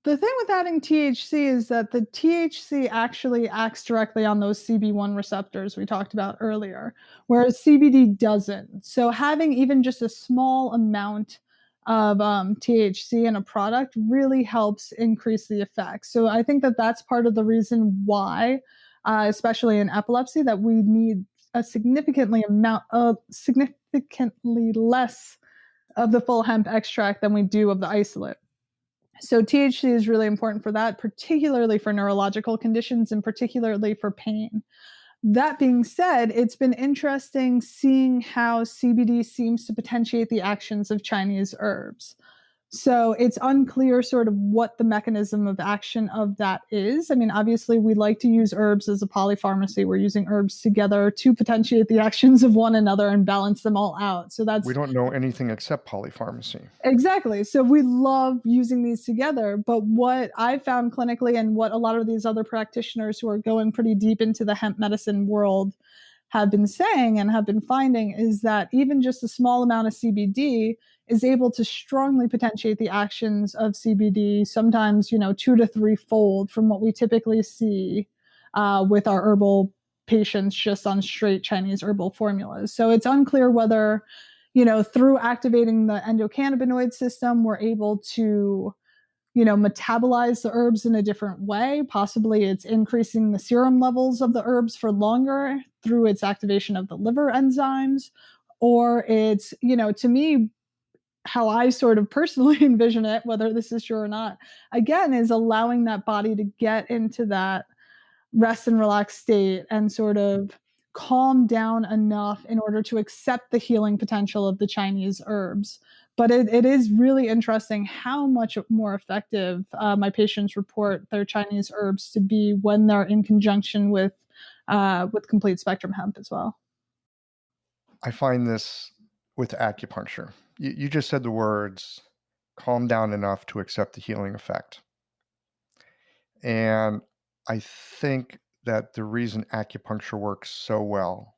The thing with adding THC is that the THC actually acts directly on those CB1 receptors we talked about earlier, whereas CBD doesn't. So having even just a small amount of THC in a product really helps increase the effect. So I think that that's part of the reason why, especially in epilepsy, that we need a significantly less of the full hemp extract than we do of the isolate. So THC is really important for that, particularly for neurological conditions and particularly for pain. That being said, it's been interesting seeing how CBD seems to potentiate the actions of Chinese herbs. So it's unclear sort of what the mechanism of action of that is. I mean, obviously, we like to use herbs as a polypharmacy. We're using herbs together to potentiate the actions of one another and balance them all out. So We don't know anything except polypharmacy. Exactly. So we love using these together. But what I found clinically and what a lot of these other practitioners who are going pretty deep into the hemp medicine world have been saying and have been finding is that even just a small amount of CBD is able to strongly potentiate the actions of CBD, sometimes, 2 to 3-fold from what we typically see with our herbal patients just on straight Chinese herbal formulas. So it's unclear whether, through activating the endocannabinoid system, we're able to metabolize the herbs in a different way. Possibly it's increasing the serum levels of the herbs for longer through its activation of the liver enzymes, or it's, to me, how I sort of personally envision it, whether this is true or not, again, is allowing that body to get into that rest and relaxed state and sort of calm down enough in order to accept the healing potential of the Chinese herbs. But it is really interesting how much more effective my patients report their Chinese herbs to be when they're in conjunction with complete spectrum hemp as well. I find this with acupuncture. You just said the words calm down enough to accept the healing effect. And I think that the reason acupuncture works so well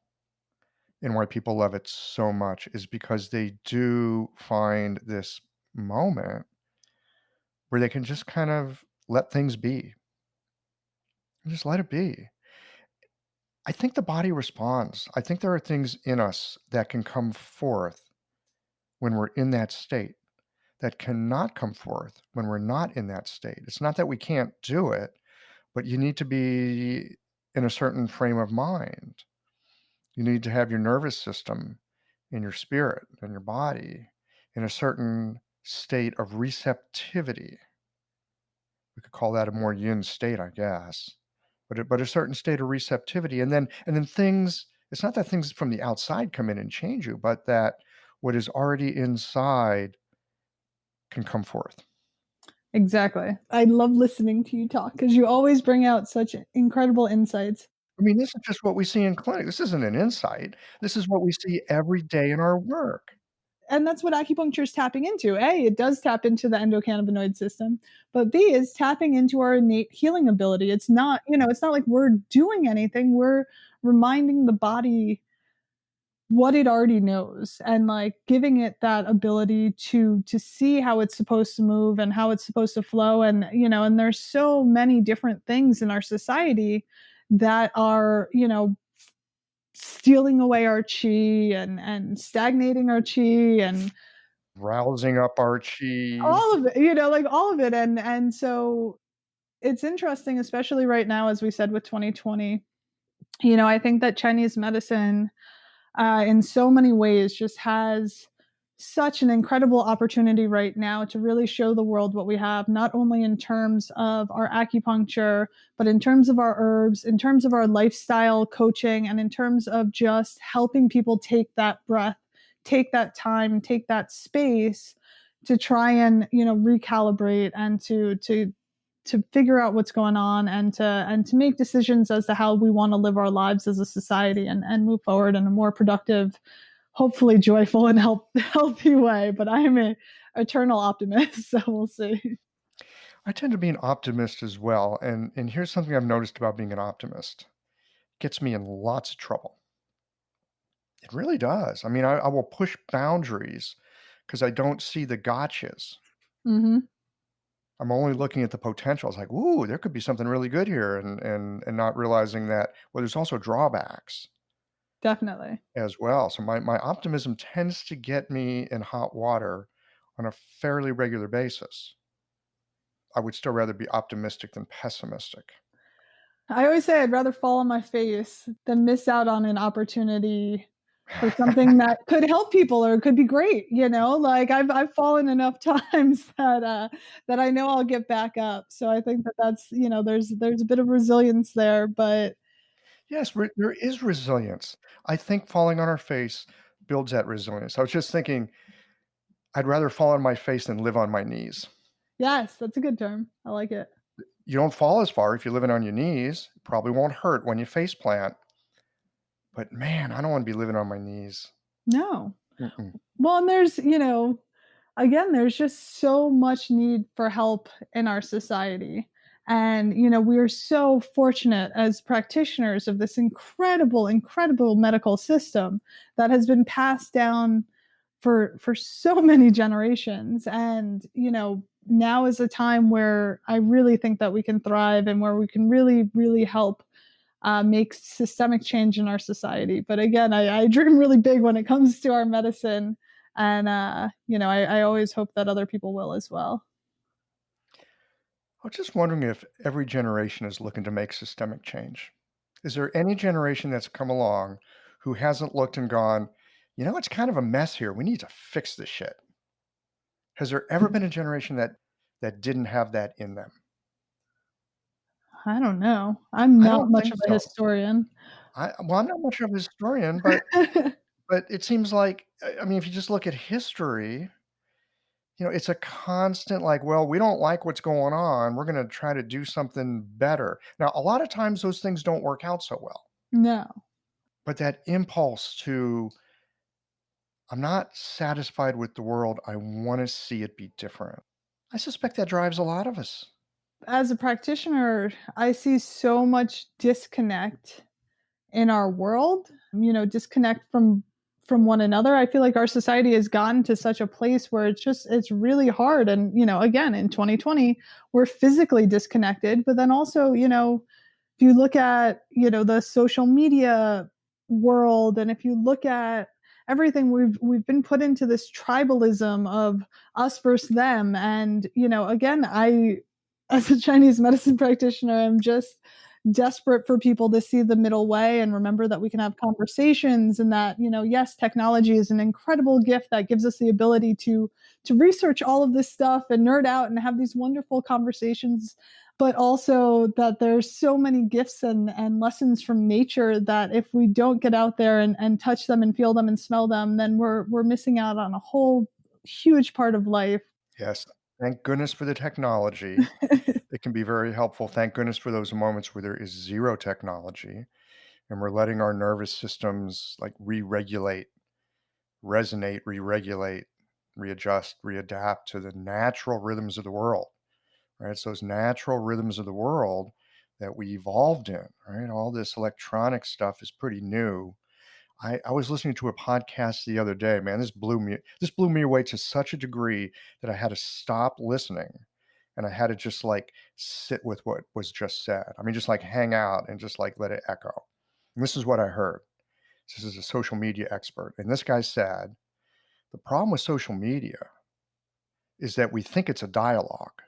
and why people love it so much is because they do find this moment where they can just kind of let things be. Just let it be. I think the body responds. I think there are things in us that can come forth when we're in that state that cannot come forth when we're not in that state. It's not that we can't do it, but you need to be in a certain frame of mind. You need to have your nervous system and your spirit and your body in a certain state of receptivity. We could call that a more yin state, I guess. But a certain state of receptivity. And then things, it's not that things from the outside come in and change you, but that what is already inside can come forth. Exactly. I love listening to you talk because you always bring out such incredible insights. I mean, this is just what we see in clinic. This isn't an insight. This is what we see every day in our work. And that's what acupuncture is tapping into. A, it does tap into the endocannabinoid system, but B, is tapping into our innate healing ability. It's not, it's not like we're doing anything. We're reminding the body what it already knows and like giving it that ability to see how it's supposed to move and how it's supposed to flow. And and there's so many different things in our society that are stealing away our chi and stagnating our chi and Rousing up our chi. all of it, like all of it. And so it's interesting, especially right now, as we said with 2020. I think that Chinese medicine in so many ways just has such an incredible opportunity right now to really show the world what we have, not only in terms of our acupuncture, but in terms of our herbs, in terms of our lifestyle coaching, and in terms of just helping people take that breath, take that time, take that space to try and recalibrate and to figure out what's going on and to make decisions as to how we want to live our lives as a society and move forward in a more productive, hopefully joyful and healthy way. But I am an eternal optimist, so we'll see. I tend to be an optimist as well. And here's something I've noticed about being an optimist. It gets me in lots of trouble. It really does. I mean, I will push boundaries because I don't see the gotchas. Mm-hmm. I'm only looking at the potential. It's like, ooh, there could be something really good here, and not realizing that, well, there's also drawbacks Definitely. as well. So my optimism tends to get me in hot water on a fairly regular basis. I would still rather be optimistic than pessimistic. I always say I'd rather fall on my face than miss out on an opportunity for something that could help people or could be great. Like I've fallen enough times that I know I'll get back up. So I think that's there's a bit of resilience there, but Yes, there is resilience. I think falling on our face builds that resilience. I was just thinking, I'd rather fall on my face than live on my knees. yes, that's a good term. I like it. You don't fall as far if you're living on your knees. It probably won't hurt when you face plant. But man, I don't want to be living on my knees. No. Mm-mm. Well, and there's, again, there's just so much need for help in our society. And, we are so fortunate as practitioners of this incredible, incredible medical system that has been passed down for so many generations. And, now is a time where I really think that we can thrive and where we can really, really help make systemic change in our society. But again, I dream really big when it comes to our medicine. And, I always hope that other people will as well. I was just wondering if every generation is looking to make systemic change. Is there any generation that's come along who hasn't looked and gone, it's kind of a mess here. We need to fix this shit. Has there ever been a generation that didn't have that in them? I don't know. I'm I not don't much think of a so. historian. I'm not much of a historian, but it seems like, I mean, if you just look at history, it's a constant like, well, we don't like what's going on. We're going to try to do something better. Now, a lot of times those things don't work out so well, No. but that impulse to, I'm not satisfied with the world. I want to see it be different. I suspect that drives a lot of us. As a practitioner, I see so much disconnect in our world, disconnect from one another. I feel like our society has gotten to such a place where it's really hard. And, again, in 2020, we're physically disconnected, but then also, if you look at, the social media world, and if you look at everything, we've been put into this tribalism of us versus them. And, again, I, as a Chinese medicine practitioner, am just desperate for people to see the middle way and remember that we can have conversations, and that, yes, technology is an incredible gift that gives us the ability to research all of this stuff and nerd out and have these wonderful conversations, but also that there's so many gifts and lessons from nature that if we don't get out there and touch them and feel them and smell them, then we're missing out on a whole huge part of life. Yes. Thank goodness for the technology. It can be very helpful. Thank goodness for those moments where there is zero technology and we're letting our nervous systems like re-regulate, resonate, re-regulate, readjust, readapt to the natural rhythms of the world, right? It's those natural rhythms of the world that we evolved in, right? All this electronic stuff is pretty new. I was listening to a podcast the other day, man. This blew me away to such a degree that I had to stop listening and I had to just like sit with what was just said. I mean, just like hang out and just like let it echo. And this is what I heard. This is a social media expert. And this guy said, the problem with social media is that we think it's a dialogue,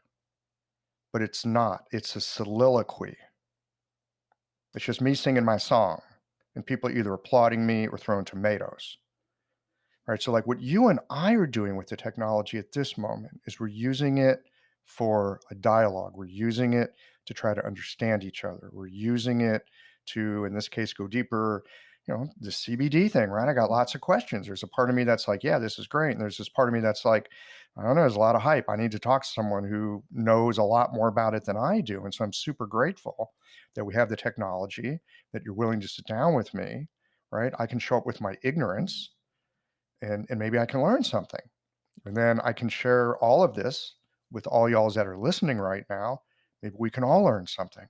but it's not. It's a soliloquy. It's just me singing my song and people either applauding me or throwing tomatoes. Right. So, like what you and I are doing with the technology at this moment is we're using it for a dialogue. We're using it to try to understand each other. We're using it to, in this case, go deeper. The CBD thing, right? I got lots of questions. There's a part of me that's like, yeah, this is great. And there's this part of me that's like, I don't know, there's a lot of hype. I need to talk to someone who knows a lot more about it than I do. And so I'm super grateful that we have the technology, that you're willing to sit down with me, right? I can show up with my ignorance and maybe I can learn something. And then I can share all of this with all y'all that are listening right now. Maybe we can all learn something.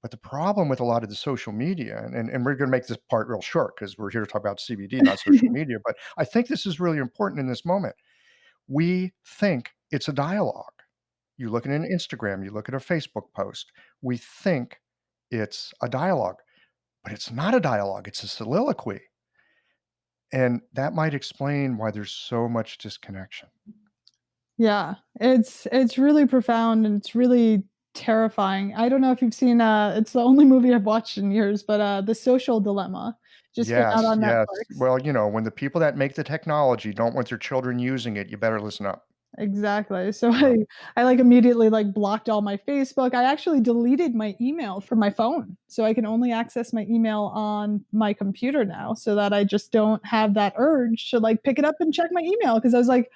But the problem with a lot of the social media, and we're going to make this part real short because we're here to talk about CBD, not social media, but I think this is really important in this moment. We think it's a dialogue. You look at an Instagram, you look at a Facebook post, we think it's a dialogue, but it's not a dialogue, it's a soliloquy. And that might explain why there's so much disconnection. Yeah, it's really profound and it's really terrifying. I don't know if you've seen it's the only movie I've watched in years, but The Social Dilemma just came out Yes, on yes. Netflix. Well, when the people that make the technology don't want their children using it, you better listen up. Exactly. So Yeah. I like immediately like blocked all my Facebook. I actually deleted my email from my phone. So I can only access my email on my computer now, so that I just don't have that urge to like pick it up and check my email, because I was like,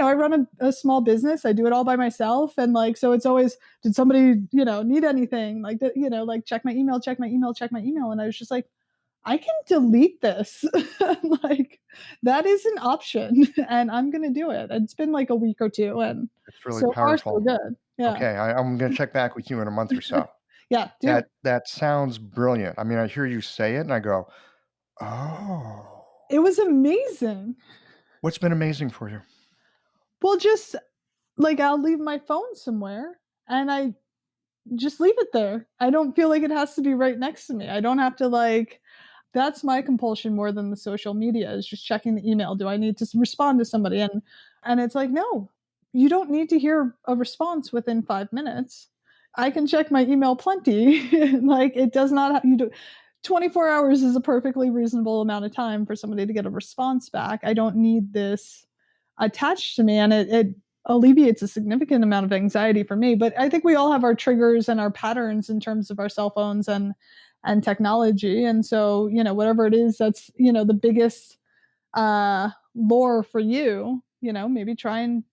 I run a small business. I do it all by myself, and like so it's always, did somebody, need anything? Like that, like check my email, check my email, check my email, and I was just like, I can delete this. Like, that is an option, and I'm gonna do it. It's been like a week or two, and It's really so far so powerful. good. Yeah. Okay, I'm gonna check back with you in a month or so. Yeah, do. That sounds brilliant. I mean, I hear you say it and I go, "Oh." It was amazing. What's been amazing for you? Well, just like I'll leave my phone somewhere and I just leave it there. I don't feel like it has to be right next to me. I don't have to like, that's my compulsion more than the social media, is just checking the email. Do I need to respond to somebody? And it's like, no, you don't need to hear a response within 5 minutes. I can check my email plenty. Like, it does not have, 24 hours is a perfectly reasonable amount of time for somebody to get a response back. I don't need this attached to me. And it alleviates a significant amount of anxiety for me. But I think we all have our triggers and our patterns in terms of our cell phones and technology. And so, whatever it is that's, the biggest lore for you, maybe try and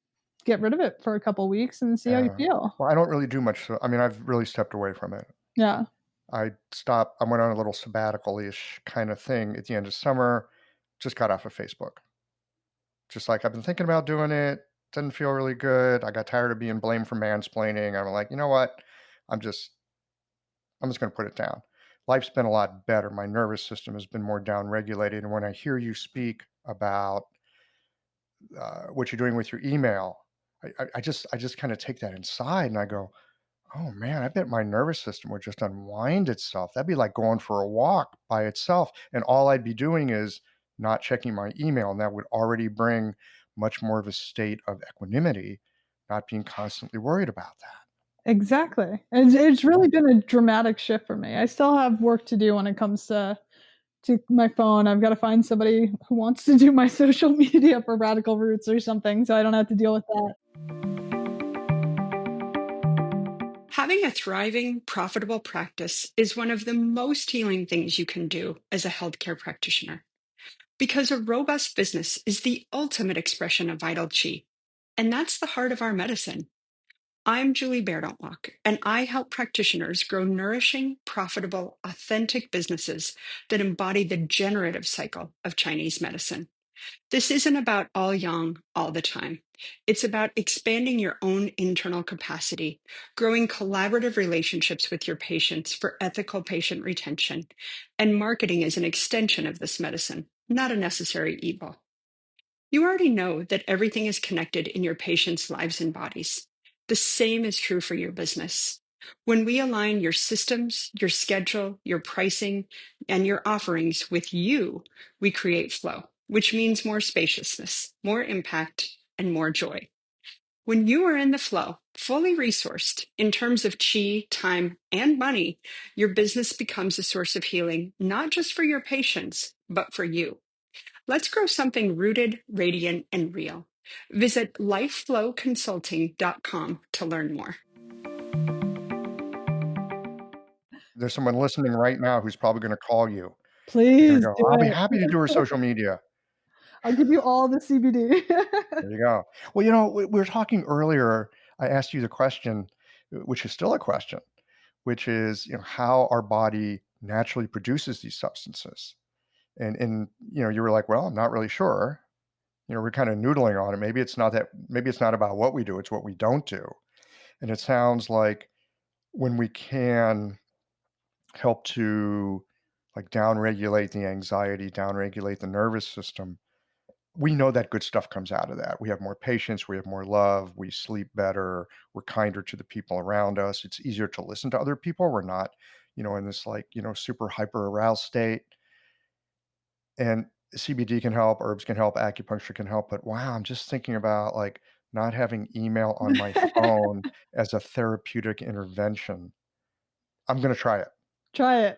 get rid of it for a couple weeks and see how you Yeah. feel. Well, I don't really do much. I mean, I've really stepped away from it. Yeah. I stopped. I went on a little sabbatical-ish kind of thing at the end of summer. Just got off of Facebook. Just like I've been thinking about doing it. Didn't feel really good. I got tired of being blamed for mansplaining. I'm like, you know what? I'm just going to put it down. Life's been a lot better. My nervous system has been more down-regulated. And when I hear you speak about what you're doing with your email, I just kind of take that inside and I go, oh man, I bet my nervous system would just unwind itself. That'd be like going for a walk by itself. And all I'd be doing is not checking my email. And that would already bring much more of a state of equanimity, not being constantly worried about that. Exactly. It's really been a dramatic shift for me. I still have work to do when it comes to my phone. I've got to find somebody who wants to do my social media for Radical Roots or something, so I don't have to deal with that. Having a thriving, profitable practice is one of the most healing things you can do as a healthcare practitioner. Because a robust business is the ultimate expression of vital chi. And that's the heart of our medicine. I'm Julie Bairdontlock, and I help practitioners grow nourishing, profitable, authentic businesses that embody the generative cycle of Chinese medicine. This isn't about all yang all the time. It's about expanding your own internal capacity, growing collaborative relationships with your patients for ethical patient retention, and marketing as an extension of this medicine, not a necessary evil. You already know that everything is connected in your patients' lives and bodies. The same is true for your business. When we align your systems, your schedule, your pricing, and your offerings with you, we create flow, which means more spaciousness, more impact, and more joy. When you are in the flow, fully resourced in terms of chi, time, and money, your business becomes a source of healing, not just for your patients, but for you. Let's grow something rooted, radiant, and real. Visit lifeflowconsulting.com to learn more. There's someone listening right now who's probably going to call you. They're going Please to go, do I'll be it. happy to do her social media. I'll give you all the CBD. There you go. Well, we were talking earlier. I asked you the question, which is still a question, which is, how our body naturally produces these substances. And you were like, well, I'm not really sure. We're kind of noodling on it. Maybe it's not about what we do, it's what we don't do. And it sounds like when we can help to like downregulate the anxiety, downregulate the nervous system, we know that good stuff comes out of that. We have more patience, we have more love, we sleep better, we're kinder to the people around us. It's easier to listen to other people. We're not, in this super hyper aroused state. And CBD can help, herbs can help, acupuncture can help. But wow, I'm just thinking about like not having email on my phone as a therapeutic intervention. I'm going to try it. Try it.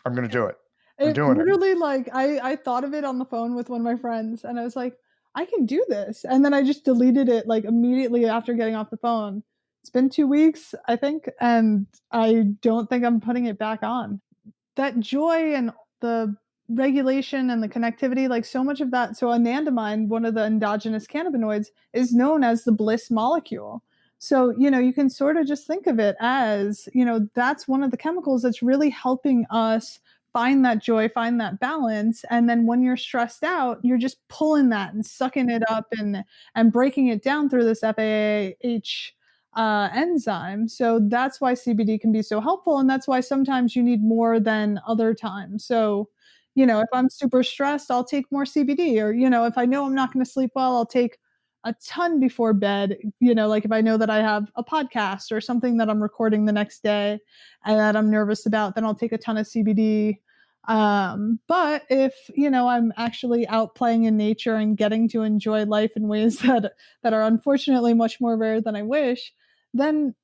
I'm going to do it. I'm It doing it. literally, like, I thought of it on the phone with one of my friends, and I was like, I can do this. And then I just deleted it like immediately after getting off the phone. It's been 2 weeks, I think, and I don't think I'm putting it back on. That joy and the regulation and the connectivity, like so much of that. So anandamide, one of the endogenous cannabinoids, is known as the bliss molecule. So, you can sort of just think of it as, that's one of the chemicals that's really helping us find that joy, find that balance. And then when you're stressed out, you're just pulling that and sucking it up and breaking it down through this FAH enzyme. So that's why CBD can be so helpful. And that's why sometimes you need more than other times. So, if I'm super stressed, I'll take more CBD. Or, if I know I'm not going to sleep well, I'll take a ton before bed. Like if I know that I have a podcast or something that I'm recording the next day and that I'm nervous about, then I'll take a ton of CBD. But if, I'm actually out playing in nature and getting to enjoy life in ways that are unfortunately much more rare than I wish, then,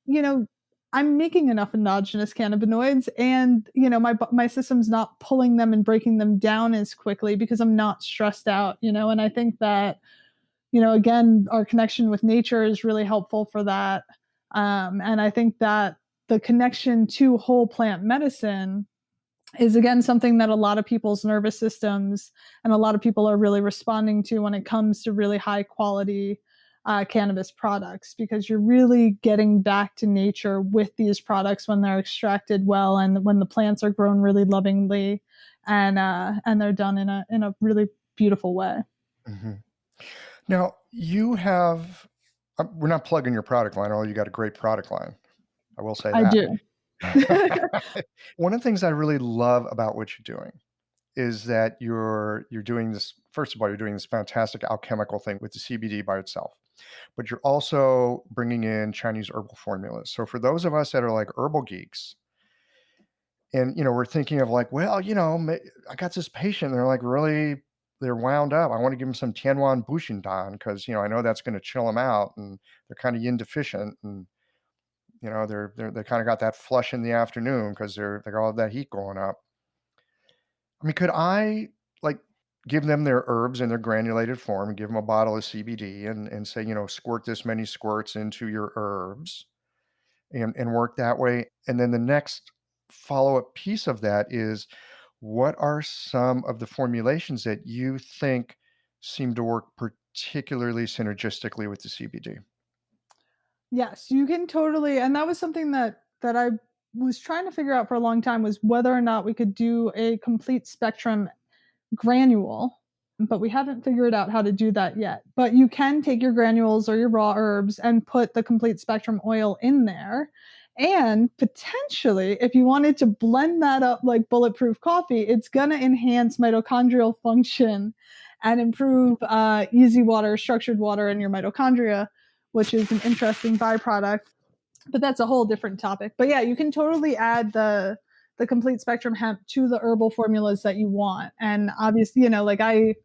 I'm making enough endogenous cannabinoids and, my system's not pulling them and breaking them down as quickly because I'm not stressed out, and I think that, again, our connection with nature is really helpful for that. And I think that the connection to whole plant medicine is, again, something that a lot of people's nervous systems and a lot of people are really responding to when it comes to really high quality cannabis products, because you're really getting back to nature with these products when they're extracted well and when the plants are grown really lovingly and they're done in a really beautiful way. Mm-hmm. Now, you have, we're not plugging your product line, although you got a great product line. I will say I that. do. One of the things I really love about what you're doing is that you're doing this. First of all, you're doing this fantastic alchemical thing with the CBD by itself, but you're also bringing in Chinese herbal formulas. So for those of us that are like herbal geeks, and we're thinking of like, well, I got this patient. They're like they're wound up. I want to give them some Tianwan Bushindan because I know that's going to chill them out, and they're kind of yin deficient, and they kind of got that flush in the afternoon because they got all that heat going up. I mean, could I like give them their herbs in their granulated form and give them a bottle of CBD and say, squirt this many squirts into your herbs and work that way? And then the next follow-up piece of that is, what are some of the formulations that you think seem to work particularly synergistically with the CBD? Yes, you can totally. And that was something that I was trying to figure out for a long time, was whether or not we could do a complete spectrum granule, but we haven't figured out how to do that yet. But you can take your granules or your raw herbs and put the complete spectrum oil in there. And potentially, if you wanted to blend that up like bulletproof coffee, it's going to enhance mitochondrial function and improve easy water, structured water in your mitochondria, which is an interesting byproduct. But that's a whole different topic. But yeah, you can totally add the complete spectrum hemp to the herbal formulas that you want. And obviously, like I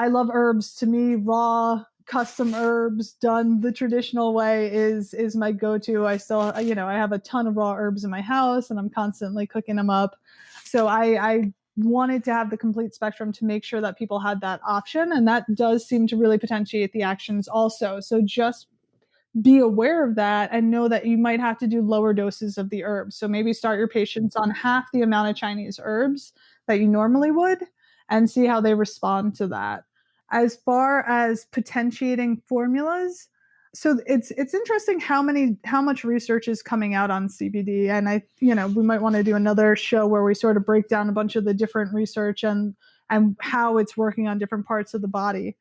love herbs. To me, raw custom herbs done the traditional way is my go-to. I still, I have a ton of raw herbs in my house and I'm constantly cooking them up. So I wanted to have the complete spectrum to make sure that people had that option. And that does seem to really potentiate the actions also. So just be aware of that and know that you might have to do lower doses of the herbs. So maybe start your patients on half the amount of Chinese herbs that you normally would and see how they respond to that. As far as potentiating formulas, so it's interesting how much research is coming out on CBD. And we might want to do another show where we sort of break down a bunch of the different research and how it's working on different parts of the body.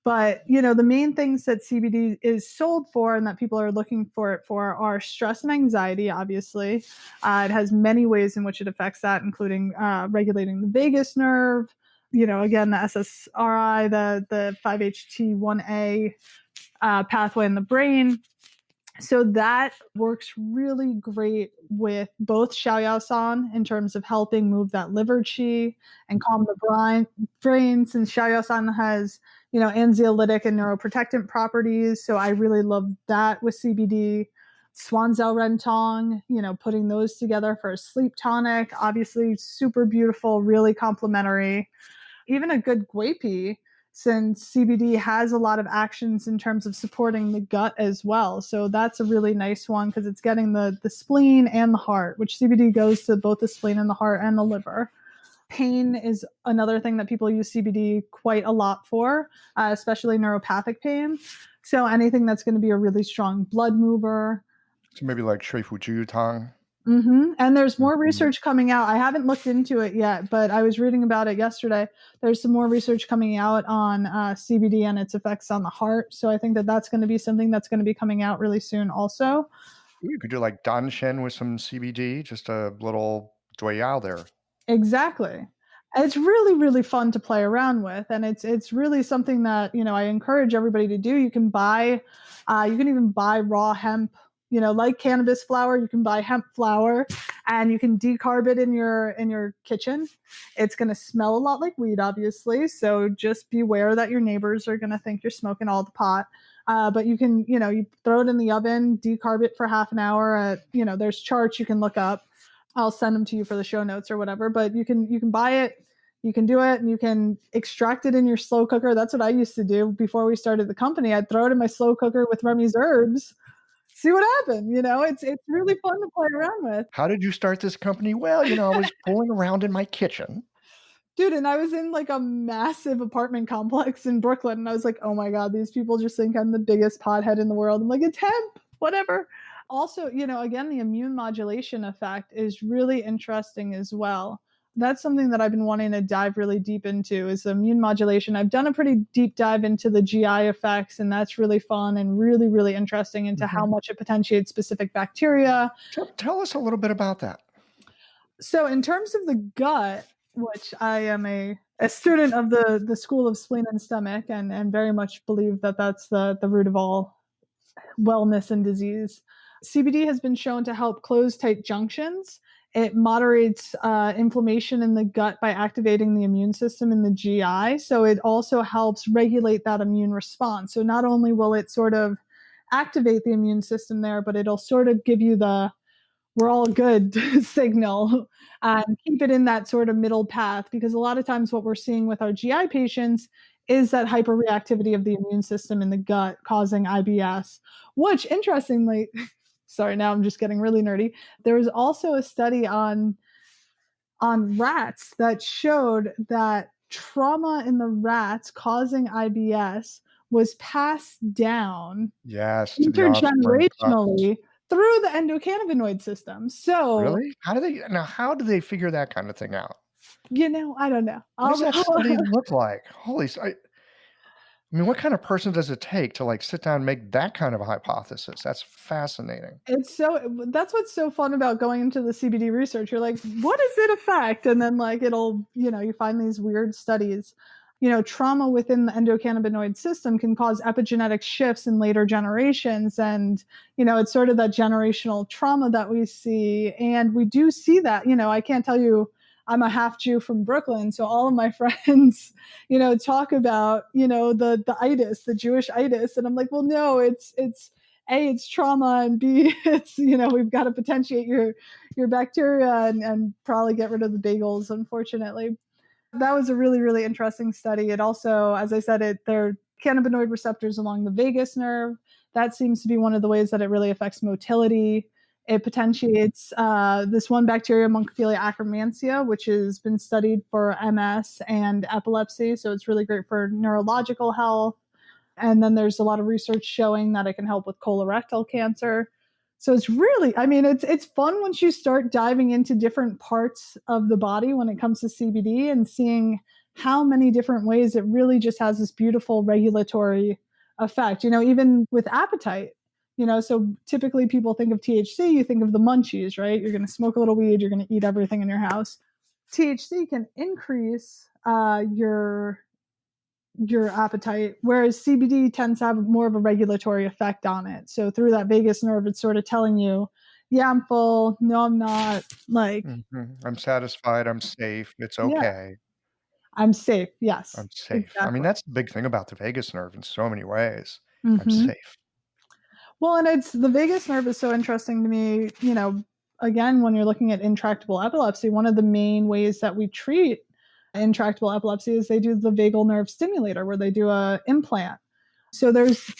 But, the main things that CBD is sold for and that people are looking for it for are stress and anxiety, obviously. It has many ways in which it affects that, including regulating the vagus nerve, again, the SSRI, the 5-HT1A pathway in the brain. So that works really great with both Xiaoyaosan in terms of helping move that liver qi and calm the brain, since Xiaoyaosan has, anxiolytic and neuroprotectant properties. So I really love that with CBD. Swanzhou Rentong, putting those together for a sleep tonic, obviously super beautiful, really complementary. Even a good guipi, since CBD has a lot of actions in terms of supporting the gut as well. So that's a really nice one because it's getting the spleen and the heart, which CBD goes to both the spleen and the heart and the liver. Pain is another thing that people use CBD quite a lot for, especially neuropathic pain. So anything that's going to be a really strong blood mover. So maybe like Shui Fujiu Tang. Mm-hmm. And there's more research coming out. I haven't looked into it yet, but I was reading about it yesterday. There's some more research coming out on CBD and its effects on the heart. So I think that that's going to be something that's going to be coming out really soon also. You could do like Danshen with some CBD, just a little doyao there. Exactly. It's really, really fun to play around with. And it's really something that, I encourage everybody to do. You can even buy raw hemp, like cannabis flower. You can buy hemp flower and you can decarb it in your kitchen. It's going to smell a lot like weed, obviously. So just beware that your neighbors are going to think you're smoking all the pot. But you can, you throw it in the oven, decarb it for half an hour. There's charts you can look up. I'll send them to you for the show notes or whatever, but you can buy it, You can do it and you can extract it in your slow cooker. That's what I used to do before we started the company. I'd throw it in my slow cooker with Remy's herbs, see what happened. It's really fun to play around with. How did you start this company? Well, I was fooling around in my kitchen. Dude, and I was in like a massive apartment complex in Brooklyn, and I was like, oh my God, these people just think I'm the biggest pothead in the world. I'm like, it's hemp, whatever. Also, again, the immune modulation effect is really interesting as well. That's something that I've been wanting to dive really deep into is immune modulation. I've done a pretty deep dive into the GI effects, and that's really fun and really, really interesting into how much it potentiates specific bacteria. Tell us a little bit about that. So in terms of the gut, which I am a student of the school of spleen and stomach and very much believe that that's the root of all wellness and disease. CBD has been shown to help close tight junctions. It moderates inflammation in the gut by activating the immune system in the GI. So it also helps regulate that immune response. So not only will it sort of activate the immune system there, but it'll sort of give you the we're all good signal and keep it in that sort of middle path, because a lot of times what we're seeing with our GI patients is that hyperreactivity of the immune system in the gut causing IBS, which interestingly, sorry, now I'm just getting really nerdy. There was also a study on rats that showed that trauma in the rats causing IBS was passed down Yes, to the offspring. intergenerationally through the endocannabinoid system. So, Really? How do they figure that kind of thing out? I don't know. What does that study look like? What kind of person does it take to sit down and make that kind of a hypothesis? That's fascinating. That's what's so fun about going into the CBD research. You're like, what does it affect? And then it'll, you find these weird studies. Trauma within the endocannabinoid system can cause epigenetic shifts in later generations. And, it's sort of that generational trauma that we see. And we do see that, I can't tell you, I'm a half Jew from Brooklyn. So all of my friends, talk about, the itis, the Jewish itis. And I'm like, well, no, it's A, it's trauma, and B, it's, we've got to potentiate your bacteria and probably get rid of the bagels, unfortunately. That was a really, really interesting study. It also, as I said, there are cannabinoid receptors along the vagus nerve. That seems to be one of the ways that it really affects motility. It potentiates this one bacteria, Moncophilia acromantia, which has been studied for MS and epilepsy. So it's really great for neurological health. And then there's a lot of research showing that it can help with colorectal cancer. So it's really, it's fun once you start diving into different parts of the body when it comes to CBD and seeing how many different ways it really just has this beautiful regulatory effect, even with appetite. So typically people think of THC, you think of the munchies, right? You're going to smoke a little weed, you're going to eat everything in your house. THC can increase your appetite, whereas CBD tends to have more of a regulatory effect on it. So through that vagus nerve, it's sort of telling you, yeah, I'm full. No, I'm not. I'm satisfied. I'm safe. It's Yeah, okay. I'm safe. Yes, I'm safe. exactly. That's the big thing about the vagus nerve in so many ways. I'm Mm-hmm. safe. Well, and it's the vagus nerve is so interesting to me. Again, when you're looking at intractable epilepsy, one of the main ways that we treat intractable epilepsy is they do the vagal nerve stimulator, where they do a implant. So there's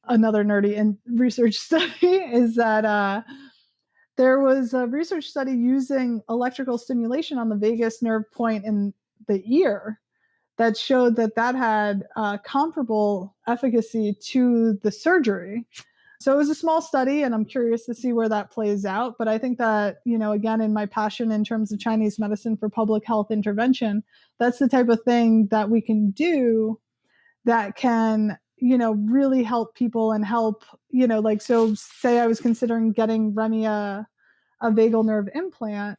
another nerdy research study is that there was a research study using electrical stimulation on the vagus nerve point in the ear that showed that had comparable efficacy to the surgery. So it was a small study, and I'm curious to see where that plays out. But I think that, again, in my passion in terms of Chinese medicine for public health intervention, that's the type of thing that we can do that can, really help people and help, so say I was considering getting Remy a vagal nerve implant.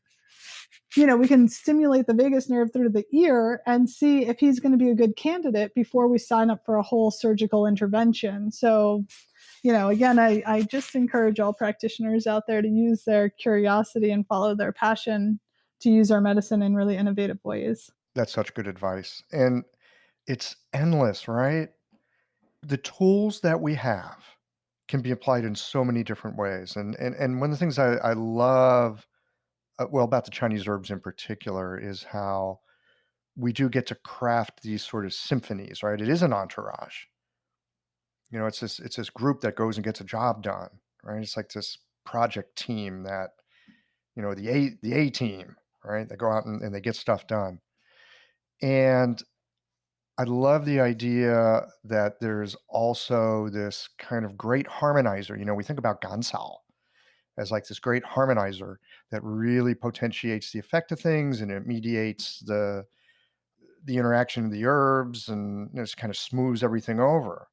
We can stimulate the vagus nerve through the ear and see if he's going to be a good candidate before we sign up for a whole surgical intervention. So, again, I just encourage all practitioners out there to use their curiosity and follow their passion to use our medicine in really innovative ways. That's such good advice. And it's endless, right? The tools that we have can be applied in so many different ways. And one of the things I love, about the Chinese herbs in particular, is how we do get to craft these sort of symphonies, right? It is an entourage. It's this group that goes and gets a job done, right? It's like this project team that, the A team, right? They go out and they get stuff done. And I love the idea that there's also this kind of great harmonizer. We think about Gansal as like this great harmonizer that really potentiates the effect of things, and it mediates the interaction of the herbs, and just kind of smooths everything over.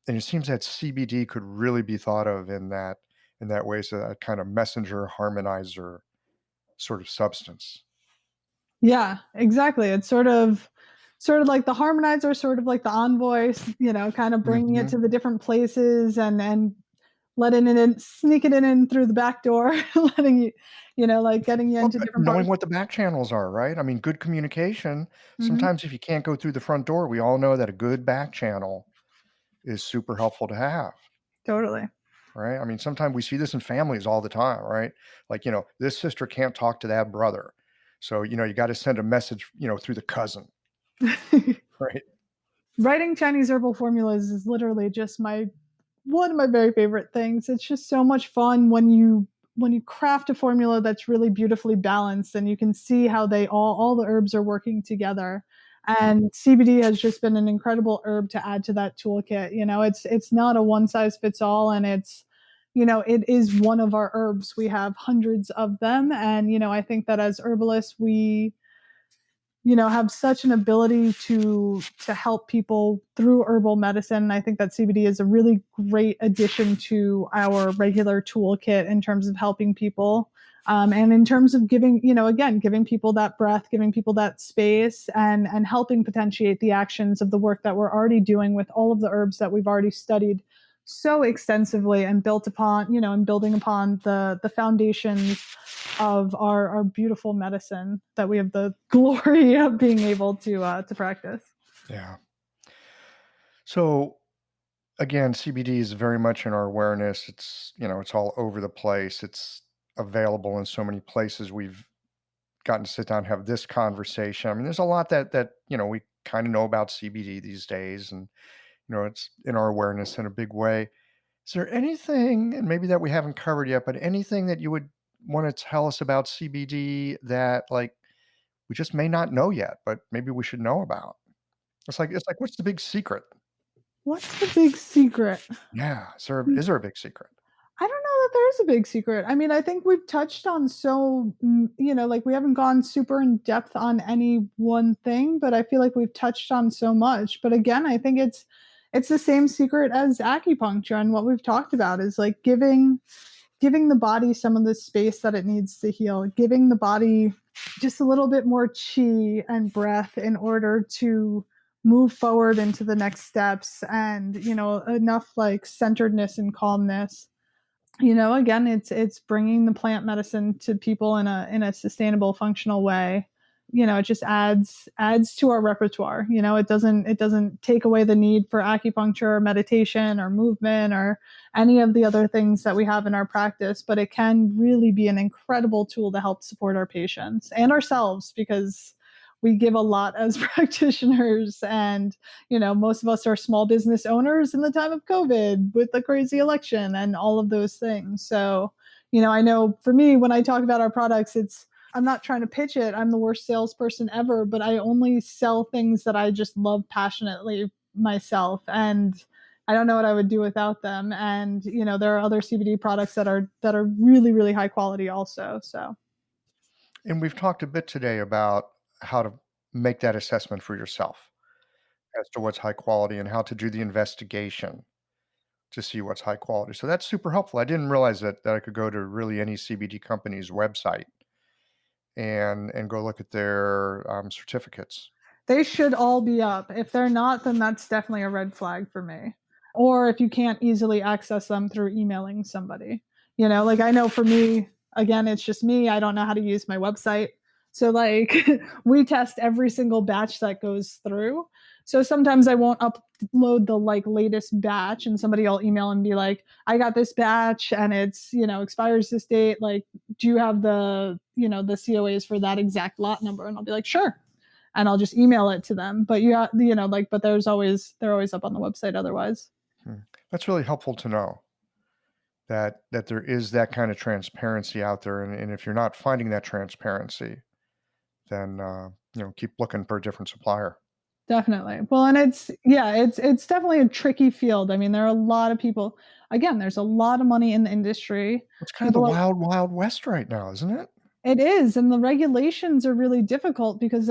And it seems that CBD could really be thought of in that way, so that kind of messenger harmonizer sort of substance. Yeah, exactly. It's sort of like the harmonizer, sort of like the envoy, kind of bringing it Mhm. to the different places and letting it in, sneaking it in through the back door, letting you, like getting you Well, into different knowing parts. what the back channels are, right? I mean, good communication. Hmm. Sometimes if you can't go through the front door, we all know that a good back channel is super helpful to have, Totally. right? I mean, sometimes we see this in families all the time, right? Like, this sister can't talk to that brother. So, you got to send a message, through the cousin, right? Writing Chinese herbal formulas is literally just one of my very favorite things. It's just so much fun when you craft a formula that's really beautifully balanced, and you can see how they all the herbs are working together. And CBD has just been an incredible herb to add to that toolkit. It's not a one size fits all, and it is one of our herbs. We have hundreds of them, and I think that as herbalists we have such an ability to help people through herbal medicine. I think that CBD is a really great addition to our regular toolkit in terms of helping people. And in terms of giving, again, giving people that breath, giving people that space, and helping potentiate the actions of the work that we're already doing with all of the herbs that we've already studied so extensively and built upon, and building upon the foundations of our beautiful medicine that we have the glory of being able to practice. Yeah. So again, CBD is very much in our awareness. It's all over the place. It's available in so many places. We've gotten to sit down and have this conversation. I mean, there's a lot that we kind of know about CBD these days, and it's in our awareness in a big way. Is there anything, and maybe that we haven't covered yet, but anything that you would want to tell us about CBD that like we just may not know yet, but maybe we should know about? It's like what's the big secret? What's the big secret? Yeah, is there a big secret? I don't know that there is a big secret. I mean, I think we've touched on like we haven't gone super in depth on any one thing, but I feel like we've touched on so much. But again, I think it's the same secret as acupuncture, and what we've talked about is like giving the body some of the space that it needs to heal, giving the body just a little bit more chi and breath in order to move forward into the next steps, and enough like centeredness and calmness. Again, it's bringing the plant medicine to people in a sustainable, functional way. It just adds to our repertoire. It doesn't take away the need for acupuncture or meditation or movement or any of the other things that we have in our practice, but it can really be an incredible tool to help support our patients and ourselves, because we give a lot as practitioners, and most of us are small business owners in the time of COVID with the crazy election and all of those things. So I know for me, when I talk about our products, I'm not trying to pitch it. I'm the worst salesperson ever, but I only sell things that I just love passionately myself, and I don't know what I would do without them. And there are other CBD products that are really, really high quality also. So And we've talked a bit today about how to make that assessment for yourself as to what's high quality and how to do the investigation to see what's high quality. So that's super helpful. I didn't realize that I could go to really any CBD company's website and go look at their certificates. they should all be up. If they're not, then that's definitely a red flag for me. Or if you can't easily access them through emailing somebody. Like I know for me, again, it's just me. I don't know how to use my website. So like we test every single batch that goes through. So sometimes I won't upload the like latest batch, and somebody will email and be like, I got this batch and it's, expires this date. Like, do you have the COAs for that exact lot number? And I'll be like, sure. and I'll just email it to them. But but they're always up on the website otherwise. That's really helpful to know that there is that kind of transparency out there. And if you're not finding that transparency, then, keep looking for a different supplier. Definitely. Well, and it's definitely a tricky field. I mean, there are a lot of people, again, there's a lot of money in the industry. It's kind of the wild, wild west right now, isn't it? It is. And the regulations are really difficult because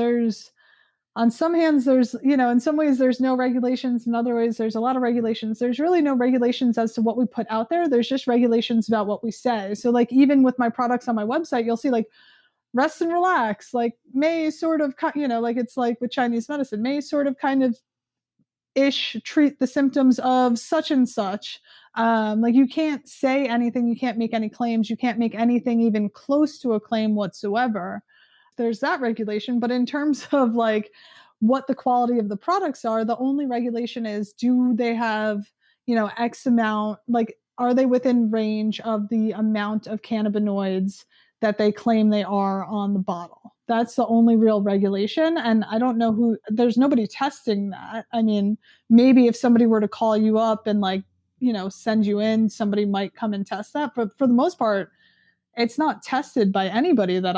on some hands, in some ways there's no regulations. In other ways, there's a lot of regulations. There's really no regulations as to what we put out there. There's just regulations about what we say. So like, even with my products on my website, you'll see like, rest and relax, like may sort of, like it's like with Chinese medicine, may sort of kind of ish treat the symptoms of such and such. Like you can't say anything, you can't make any claims, you can't make anything even close to a claim whatsoever. There's that regulation. But in terms of like what the quality of the products are, the only regulation is, do they have, X amount, like, are they within range of the amount of cannabinoids that they claim they are on the bottle? That's the only real regulation. And I don't know there's nobody testing that. I mean, maybe if somebody were to call you up and like, send you in, somebody might come and test that. But for the most part, it's not tested by anybody that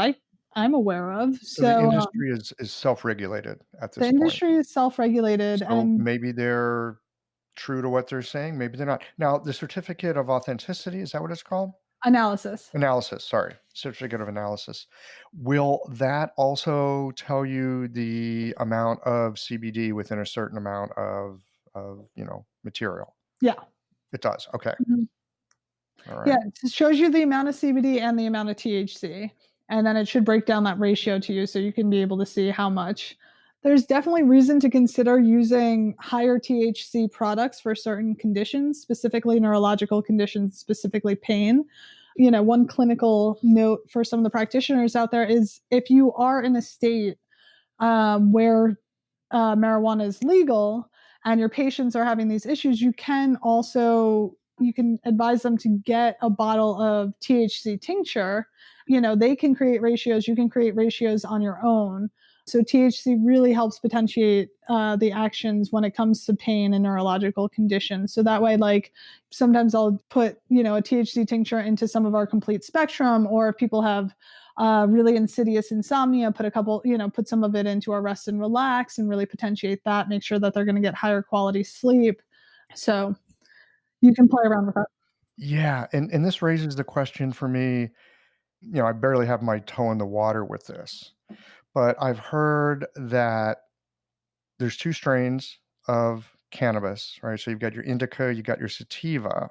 I'm aware of. So the industry is self-regulated at this point. The industry is self-regulated. So and maybe they're true to what they're saying. Maybe they're not. Now, the certificate of authenticity, is that what it's called? Analysis, sorry. Certificate of analysis. Will that also tell you the amount of CBD within a certain amount of material? Yeah. It does. Okay. Mm-hmm. All right. Yeah, it shows you the amount of CBD and the amount of THC. And then it should break down that ratio to you so you can be able to see how much. There's definitely reason to consider using higher THC products for certain conditions, specifically neurological conditions, specifically pain. One clinical note for some of the practitioners out there is, if you are in a state where marijuana is legal and your patients are having these issues, you can advise them to get a bottle of THC tincture. They can create ratios, you can create ratios on your own. So THC really helps potentiate the actions when it comes to pain and neurological conditions. So that way, like, sometimes I'll put, a THC tincture into some of our complete spectrum, or if people have really insidious insomnia, put some of it into our rest and relax and really potentiate that, make sure that they're going to get higher quality sleep. So you can play around with that. Yeah. And this raises the question for me, I barely have my toe in the water with this. But I've heard that there's 2 strains of cannabis, right? So you've got your indica, you got your sativa,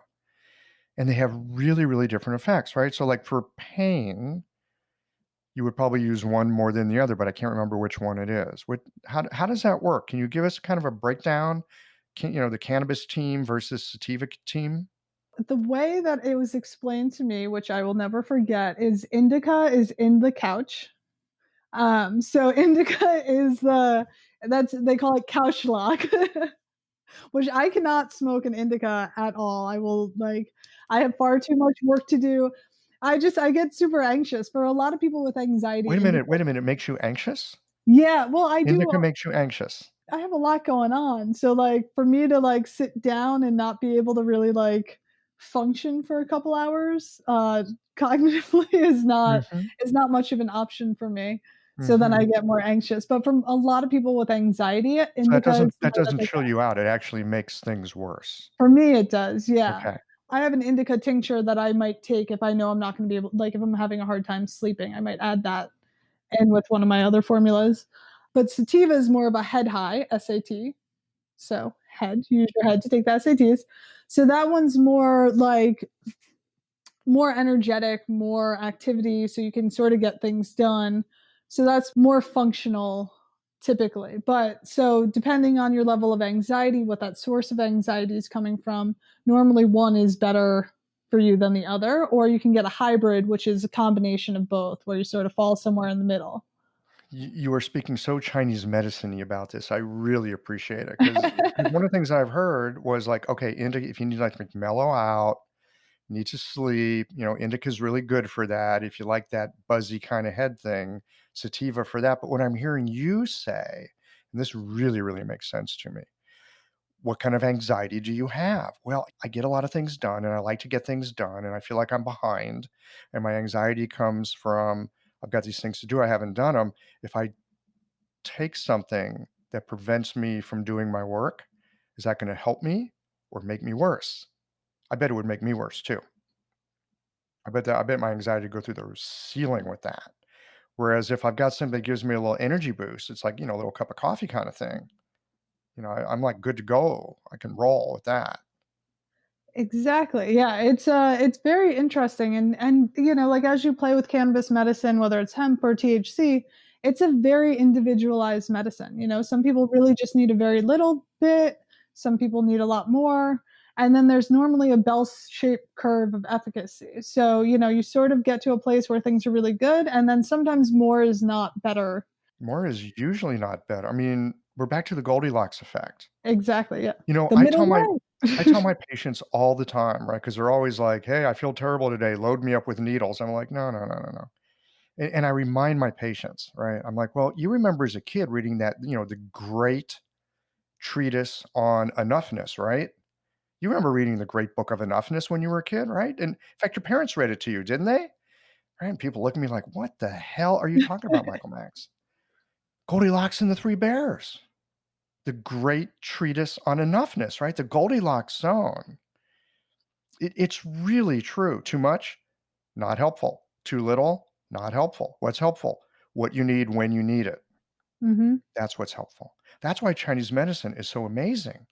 and they have really, really different effects, right? So like for pain, you would probably use one more than the other, but I can't remember which one it is. How does that work? Can you give us kind of a breakdown? The cannabis team versus sativa team? The way that it was explained to me, which I will never forget, is indica is in the couch. So indica is they call it couch lock, which I cannot smoke an indica at all. I have far too much work to do. I get super anxious. For a lot of people with anxiety. Wait a minute. It makes you anxious? Yeah, well, I do. Indica makes you anxious. I have a lot going on. So like, for me to like sit down and not be able to really like function for a couple hours cognitively is not much of an option for me. So then I get more anxious. But from a lot of people with anxiety, that doesn't chill you out. It actually makes things worse. For me, it does. Yeah. Okay. I have an indica tincture that I might take if I know I'm not going to be able, like if I'm having a hard time sleeping, I might add that in with one of my other formulas. But sativa is more of a head high, SAT. So use your head to take the SATs. So that one's more like more energetic, more activity, so you can sort of get things done. So that's more functional typically. But so depending on your level of anxiety, what that source of anxiety is coming from, normally one is better for you than the other, or you can get a hybrid, which is a combination of both, where you sort of fall somewhere in the middle. You are speaking so Chinese medicine-y about this. I really appreciate it, because one of the things I've heard was like, okay, if you need like mellow out, need to sleep. Indica is really good for that. If you like that buzzy kind of head thing, sativa for that. But what I'm hearing you say, and this really, really makes sense to me, what kind of anxiety do you have? Well, I get a lot of things done and I like to get things done and I feel like I'm behind. And my anxiety comes from I've got these things to do, I haven't done them. If I take something that prevents me from doing my work, is that going to help me or make me worse? I bet it would make me worse too. I bet my anxiety would go through the ceiling with that. Whereas if I've got something that gives me a little energy boost, it's like, a little cup of coffee kind of thing. I'm like good to go. I can roll with that. Exactly. Yeah, it's very interesting and like as you play with cannabis medicine, whether it's hemp or THC, it's a very individualized medicine. Some people really just need a very little bit, some people need a lot more, and then there's normally a bell-shaped curve of efficacy. So, you sort of get to a place where things are really good and then sometimes more is not better. More is usually not better. I mean, we're back to the Goldilocks effect. Exactly, yeah. You know, The I middle tell my way. I tell my patients all the time, right? Because 'Cause they're always like, "Hey, I feel terrible today. Load me up with needles." I'm like, "No, no, no, no, no." And I remind my patients, right? I'm like, "Well, you remember as a kid reading that, the great treatise on enoughness, right? You remember reading the great book of enoughness when you were a kid, right? And in fact, your parents read it to you, didn't they?" Right? And people look at me like, "What the hell are you talking about, Michael Max?" Goldilocks and the 3 Bears. The great treatise on enoughness, right? The Goldilocks zone. It's really true. Too much, not helpful. Too little, not helpful. What's helpful? What you need when you need it. Mhm. That's what's helpful. That's why Chinese medicine is so amazing,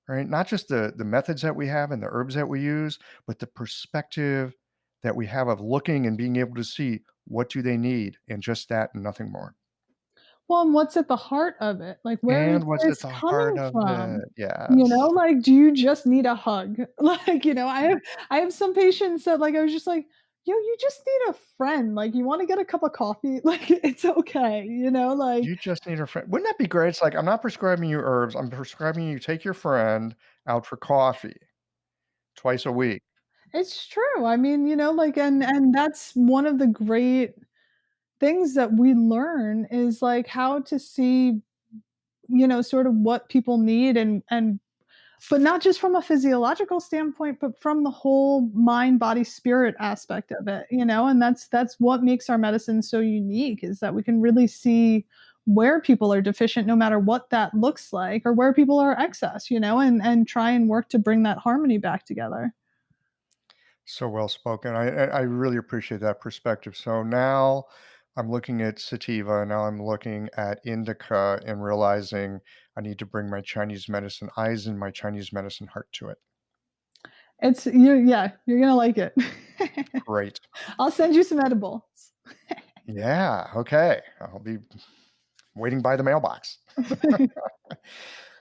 right? Not just the methods that we have and the herbs that we use, but the perspective that we have of looking and being able to see what do they need and just that and nothing more. Well, and what's at the heart of it? Like, where is And what's at this the heart coming of from? it? Yes. Like, do you just need a hug? Like, I have some patients that, like, I was just like, "Yo, you just need a friend. Like, you wanna get a cup of coffee? Like, it's okay," like, You just need a friend. Wouldn't that be great? It's like, I'm not prescribing you herbs. I'm prescribing you take your friend out for coffee twice a week. it's true. I mean, like, and that's one of the great things that we learn is, like, how to see, sort of what people need and but not just from a physiological standpoint, but from the whole mind, body, spirit aspect of it, and that's what makes our medicine so unique is that we can really see where people are deficient no matter what that looks like or where people are excess, and try and work to bring that harmony back together. So well spoken. I really appreciate that perspective. So now I'm looking at sativa. Now I'm looking at indica and realizing I need to bring my Chinese medicine eyes and my Chinese medicine heart to it. It's you Yeah, you're gonna like it. Great. I'll send you some edibles. Yeah. Okay. I'll be waiting by the mailbox.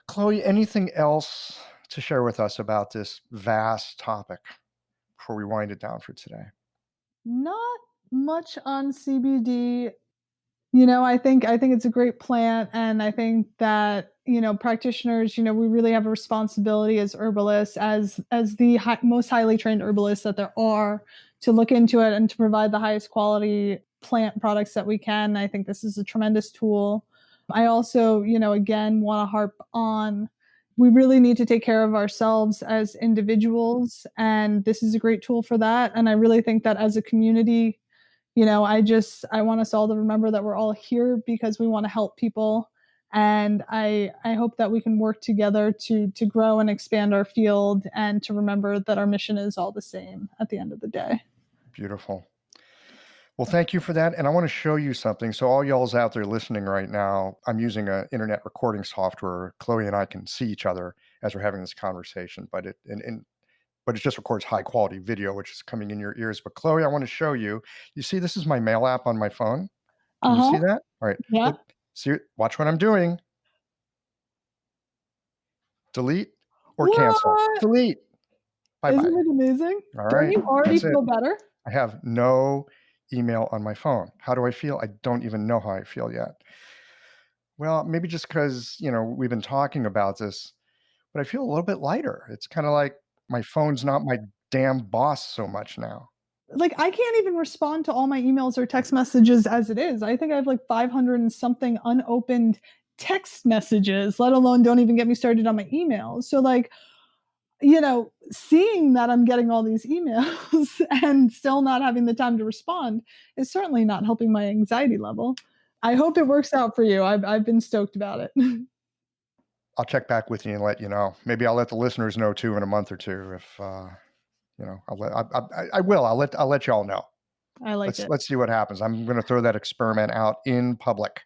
Chloe, anything else to share with us about this vast topic before we wind it down for today? Not much on CBD. I think it's a great plant, and I think that practitioners, we really have a responsibility as herbalists, as the most highly trained herbalists that there are, to look into it and to provide the highest quality plant products that we can. I think this is a tremendous tool. I also, again, want to harp on we really need to take care of ourselves as individuals, and this is a great tool for that. And I really think that as a community, I want us all to remember that we're all here because we want to help people. And I hope that we can work together to grow and expand our field and to remember that our mission is all the same at the end of the day. Beautiful. Well, thank you for that. And I want to show you something. So, all y'all's out there listening right now, I'm using an internet recording software. Chloe and I can see each other as we're having this conversation, but it just records high quality video, which is coming in your ears. But Chloe, I want to show you. You see, this is my mail app on my phone. Can you Uh-huh. see that? All right. Yeah. Look, see, watch what I'm doing. Delete or cancel. What? Delete. Bye Isn't bye. it amazing? All Don't right. you already That's it. feel better? I have no email on my phone. How do I feel? I don't even know how I feel yet. Well, maybe just because, we've been talking about this, but I feel a little bit lighter. It's kind of like my phone's not my damn boss so much now. Like, I can't even respond to all my emails or text messages as it is. I think I have like 500 and something unopened text messages, let alone don't even get me started on my emails. So like, seeing that I'm getting all these emails and still not having the time to respond is certainly not helping my anxiety level. I hope it works out for you. I've been stoked about it. I'll check back with you and let you know. Maybe I'll let the listeners know too in a month or two. If I will. I'll let y'all know. I like it. Let's see what happens. I'm going to throw that experiment out in public.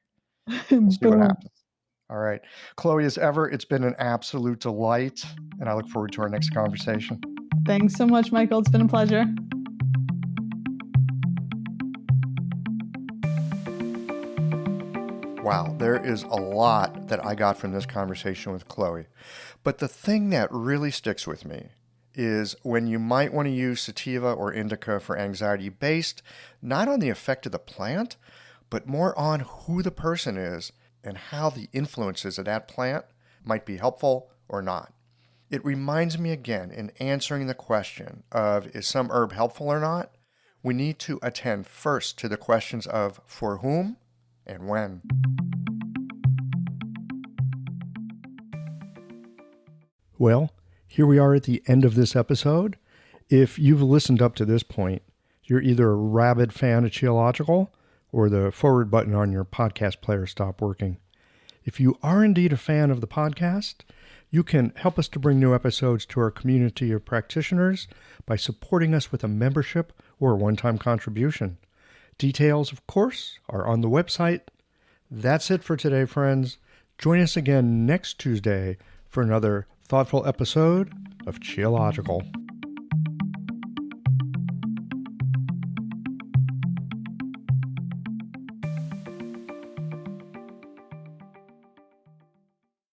We'll see what happens. All right. Chloe, as ever, it's been an absolute delight, and I look forward to our next conversation. Thanks so much, Michael. It's been a pleasure. Wow, there is a lot that I got from this conversation with Chloe. But the thing that really sticks with me is when you might want to use sativa or indica for anxiety based not on the effect of the plant, but more on who the person is and how the influences of that plant might be helpful or not. It reminds me again, in answering the question of is some herb helpful or not, we need to attend first to the questions of for whom and when. Well, here we are at the end of this episode. If you've listened up to this point, you're either a rabid fan of Qiological or the forward button on your podcast player stopped working. If you are indeed a fan of the podcast, you can help us to bring new episodes to our community of practitioners by supporting us with a membership or a one-time contribution. Details, of course, are on the website. That's it for today, friends. Join us again next Tuesday for another thoughtful episode of Qiological.